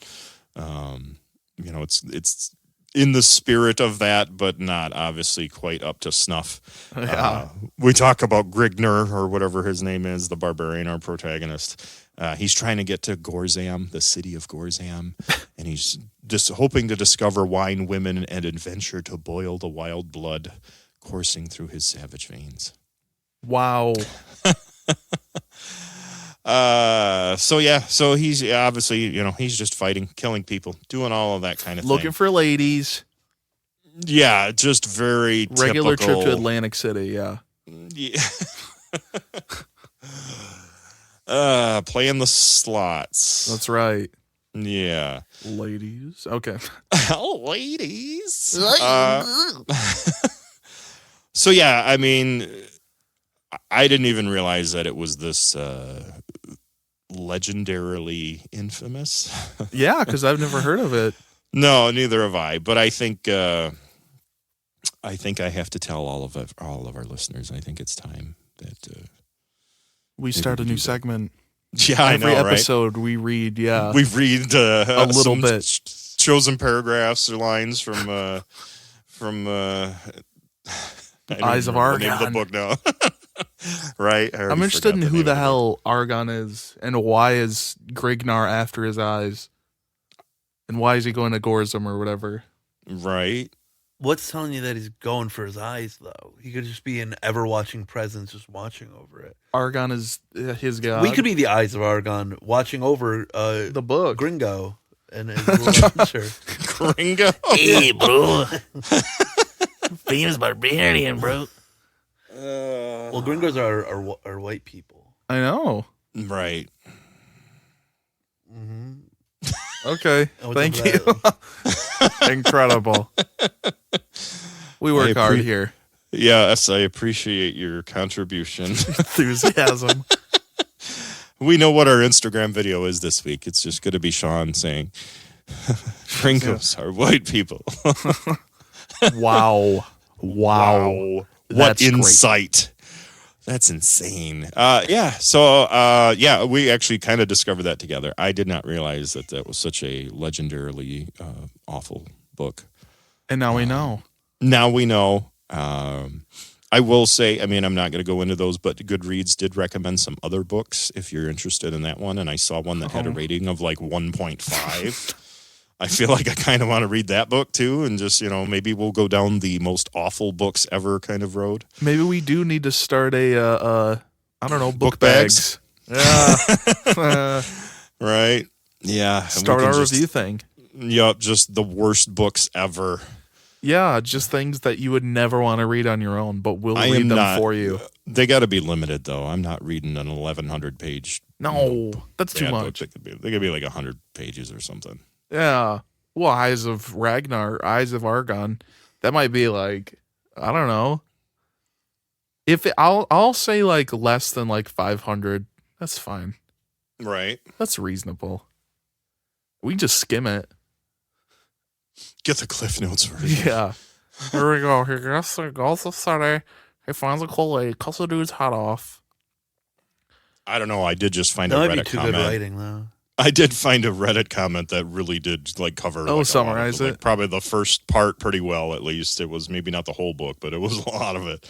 It's in the spirit of that, but not obviously quite up to snuff. Yeah. We talk about Grigner, or whatever his name is, the barbarian, our protagonist. He's trying to get to Gorzam, the city of Gorzam, and he's just hoping to discover wine, women, and adventure to boil the wild blood coursing through his savage veins. Wow. So he's obviously, he's just fighting, killing people, doing all of that kind of Looking thing. for ladies. Yeah, just very Regular typical. trip to Atlantic City, yeah. Yeah. Playing the slots. That's right. Yeah. Ladies. Okay. Oh, ladies. So yeah, I mean, I didn't even realize that it was this legendarily infamous. Yeah, because I've never heard of it. No, neither have I. But I think I have to tell all of our listeners. I think it's time that We start a new segment. Yeah, I know, Every right? episode we read, yeah. We read a little bit. Chosen paragraphs or lines from Eyes of Argon. The name of the book now. Right? I'm interested in who the hell Argon is, and why is Grignar after his eyes, and why is he going to Gorzum or whatever? Right. What's telling you that he's going for his eyes, though? He could just be an ever-watching presence just watching over it. Argon is his god. We could be the Eyes of Argon watching over the book. Gringo and his little picture. Gringo? Hey, bro. Famous barbarian, bro. Well, Gringos are white people. I know. Right. Mm-hmm. Okay. Thank you. Incredible. We work hard here. Yes, I appreciate your contribution. Enthusiasm. We know what our Instagram video is this week. It's just going to be Sean saying, Gringos are white people. Wow. What That's insight. That's insane. So we actually kind of discovered that together. I did not realize that was such a legendarily awful book. And now we know. Now we know. I will say, I mean, I'm not going to go into those, but Goodreads did recommend some other books if you're interested in that one. And I saw one that had a rating of like 1.5. I feel like I kind of want to read that book too, and just, maybe we'll go down the most awful books ever kind of road. Maybe we do need to start I don't know, book bags. Yeah. Right? Yeah. Start our review thing. Yup, just the worst books ever. Yeah, just things that you would never want to read on your own, but we'll read them for you. They got to be limited, though. I'm not reading an 1,100 page. No, that's too much. They could be like 100 pages or something. Yeah. Well, Eyes of Argon. That might be like, I don't know. I'll say like less than like 500. That's fine. Right. That's reasonable. We can just skim it. Get the Cliff Notes version. Yeah. Here we go. He goes to city. He finds a cool lady, cuts the dude's head off. I don't know. I did just find That a might be Reddit too comment. good writing, though. I did find a Reddit comment that really did like cover. Oh, like, summarize it. Probably the first part pretty well. At least it was maybe not the whole book, but it was a lot of it.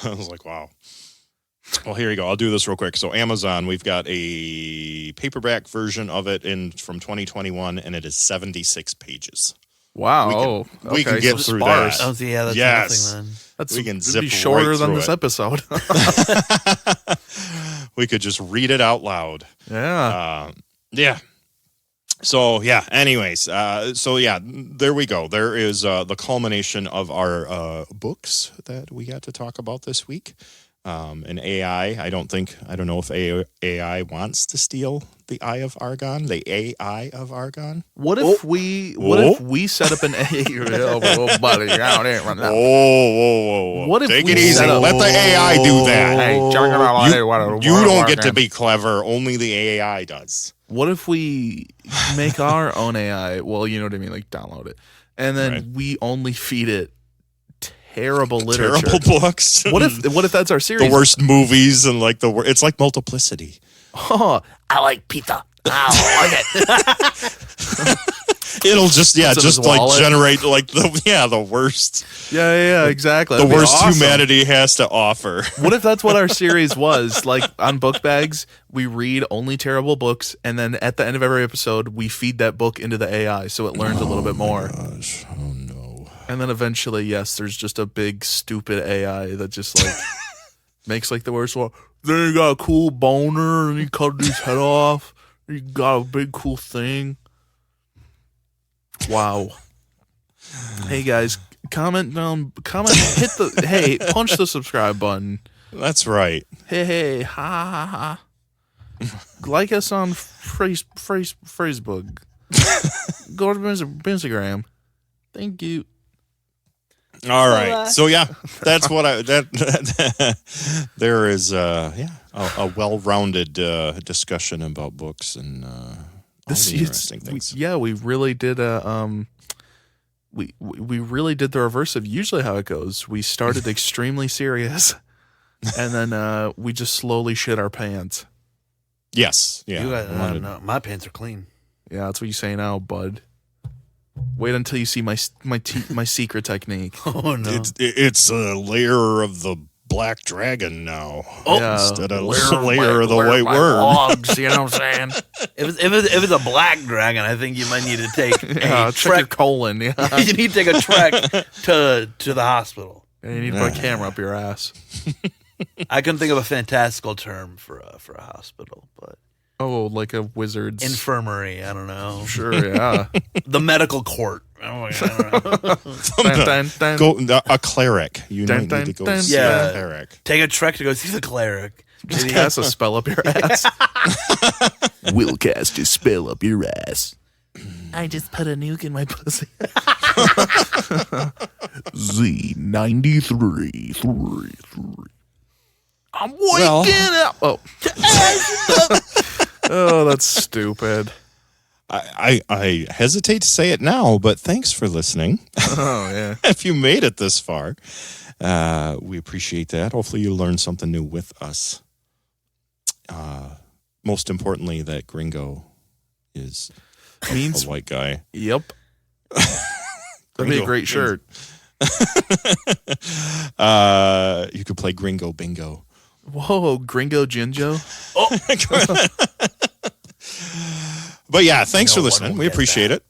I was like, wow. Well, here you go. I'll do this real quick. So Amazon, we've got a paperback version of it from 2021, and it is 76 pages. Wow. We can get through sparse. that. Oh, so yeah, that's Yes. nothing then. That's We can it'd zip be shorter right than through this it. episode. we could just read it out loud. Yeah. Yeah. So yeah. Anyways, so yeah, there we go. There is the culmination of our books that we got to talk about this week. And AI. I don't know if AI wants to steal the Eye of Argon, the AI of Argon. What if we set up an buddy out here right now? Whoa. What if Take we it easy. set up- Let the AI do that. Hey, You don't get to be clever. Only the AI does. What if we make our own AI? Well, you know what I mean, like download it, and then we only feed it terrible literature, terrible books. What if that's our series? The worst movies and like it's like Multiplicity. Oh, I like pizza. I like it. It'll just Puts it in just his like wallet. generate like the worst. yeah, exactly. The That'd be worst awesome. humanity has to offer. What if that's what our series was? Like on Podbags, we read only terrible books, and then at the end of every episode, we feed that book into the AI so it learns a little bit more. Gosh, oh no. And then eventually, yes, there's just a big stupid AI that just like makes like the worst one. Then you got a cool boner, and you cut his head off. You got a big cool thing. Wow. Hey guys, comment, hit the punch the subscribe button. That's right. Hey, ha. Like us on Facebook. Go to Instagram. Thank you. All right. So yeah, that's what there is a well-rounded discussion about books and all the interesting things. We really did we really did the reverse of usually how it goes. We started extremely serious, and then we just slowly shit our pants. Yes. Yeah. No, my pants are clean. Yeah, that's what you say now, bud. Wait until you see my secret technique. Oh no! It's a layer of the black dragon now. Oh, yeah. Instead of layer of the white worm. Logs, you know what I'm saying? If it's a black dragon, I think you might need to take a check your trek. colon. Yeah. You need to take a trek to the hospital. And you need to put a camera up your ass. I couldn't think of a fantastical term for a hospital, but Oh, like a wizard's infirmary. I don't know. Sure, yeah. The medical court. Oh, I don't know. Dun, dun, dun. Go a cleric. You Dun, might need to go dun, see dun. a cleric. Take a trek to go see the cleric. Just cast a spell up your ass. We'll cast a spell up your ass. I just put a nuke in my pussy. Z93. I'm waking Well. up. Oh. Oh, that's stupid. I hesitate to say it now, but thanks for listening. Oh, yeah. If you made it this far, we appreciate that. Hopefully you learned something new with us. Most importantly, that Gringo is Means, a white guy. yep. That'd be a Gringo great means- shirt. You could play Gringo Bingo. Whoa, Gringo Jinjo. But yeah, thanks for No one listening. will We get appreciate that.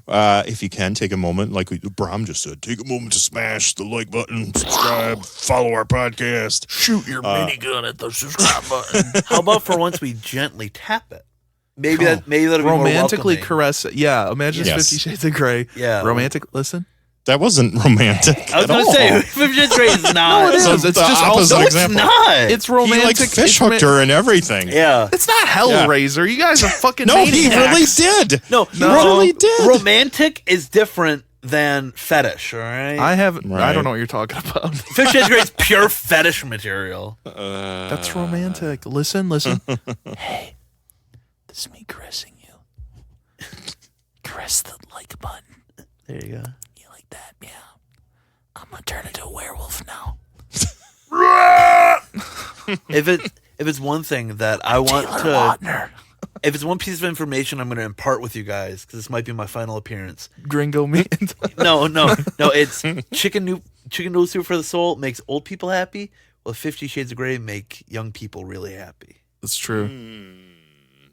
it. If you can, take a moment, like Bram just said, take a moment to smash the like button, subscribe, follow our podcast. Shoot your minigun at the subscribe button. How about for once we gently tap it? Maybe that'll be more Romantically welcoming. caress it. Yeah, imagine Yes. 50 Shades of Grey. Yeah. Romantic, listen. That wasn't romantic. I was at going to all. say, 50 Shades of Grey is not. it is. So It's the just opposite also- It's example. not. It's He like romantic. fish it's hooked her and everything. Yeah. It's not Hellraiser. You guys are fucking No, he maniacs. really did. No, He really did. Romantic is different than fetish, all right? I Right. don't know what you're talking about. 50 Shades of Grey is pure fetish material. That's romantic. Listen. Hey, this is me caressing you. Caress the like button. There you go. You like that? Yeah. I'm gonna turn into a werewolf now. If it's one thing that I want Taylor to, Lautner. if it's one piece of information I'm going to impart with you guys, because this might be my final appearance. Gringo meat. No, it's chicken noodle soup for the soul makes old people happy. Well, 50 Shades of Grey make young people really happy. That's true.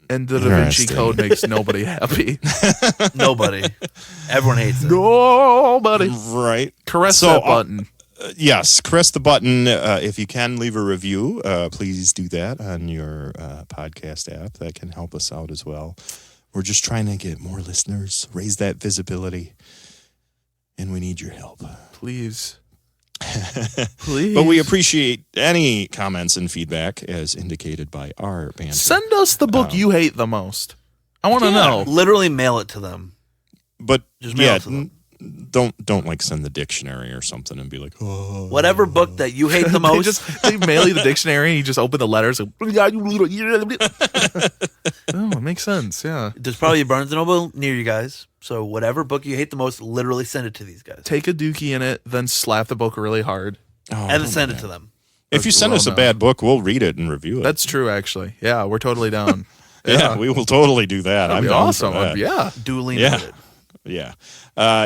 And the Da Vinci Interesting. Code makes nobody happy. Nobody, everyone hates it. Nobody. Right. Caress So, that button. yes, press the button. If you can, leave a review. Please do that on your podcast app. That can help us out as well. We're just trying to get more listeners, raise that visibility, and we need your help. Please. Please. But we appreciate any comments and feedback as indicated by our banter. Send us the book you hate the most. I want to know. Literally mail it to them. But Just mail it to them. don't like send the dictionary or something and be like, oh. Whatever book that you hate the most. they mail you the dictionary and you just open the letters. And oh, it makes sense. Yeah. There's probably a Barnes & Noble near you guys. So whatever book you hate the most, literally send it to these guys. Take a dookie in it, then slap the book really hard. Oh, And then send it to them. If you send us a bad book, we'll read it and review it. That's true, actually. Yeah, we're totally down. Yeah, we will totally do that. That'd I'm be down awesome. for that. Yeah. Duly Yeah. noted. Yeah.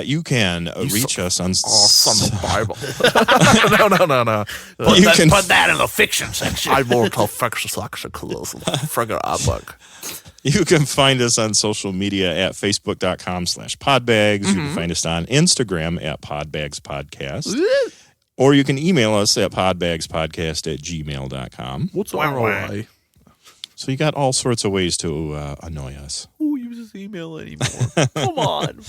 You can reach us on... From the Bible. No. Put that in the fiction section. I will tell fiction section friggin' a book. You can find us on social media at facebook.com/podbags. You can find us on Instagram at podbagspodcast. Or you can email us at podbagspodcast@gmail.com. What's ROI? So you got all sorts of ways to annoy us. Who uses email anymore? Come on.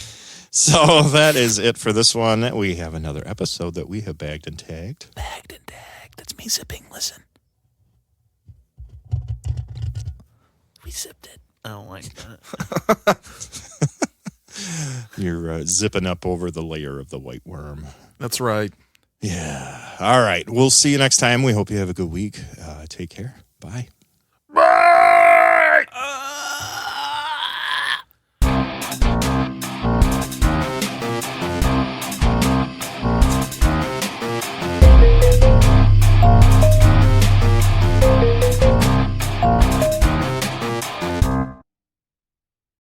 So that is it for this one. We have another episode that we have bagged and tagged. Bagged and tagged. That's me zipping. Listen. We zipped it. I don't like that. You're zipping up over the layer of the white worm. That's right. Yeah. All right. We'll see you next time. We hope you have a good week. Take care. Bye. Bye.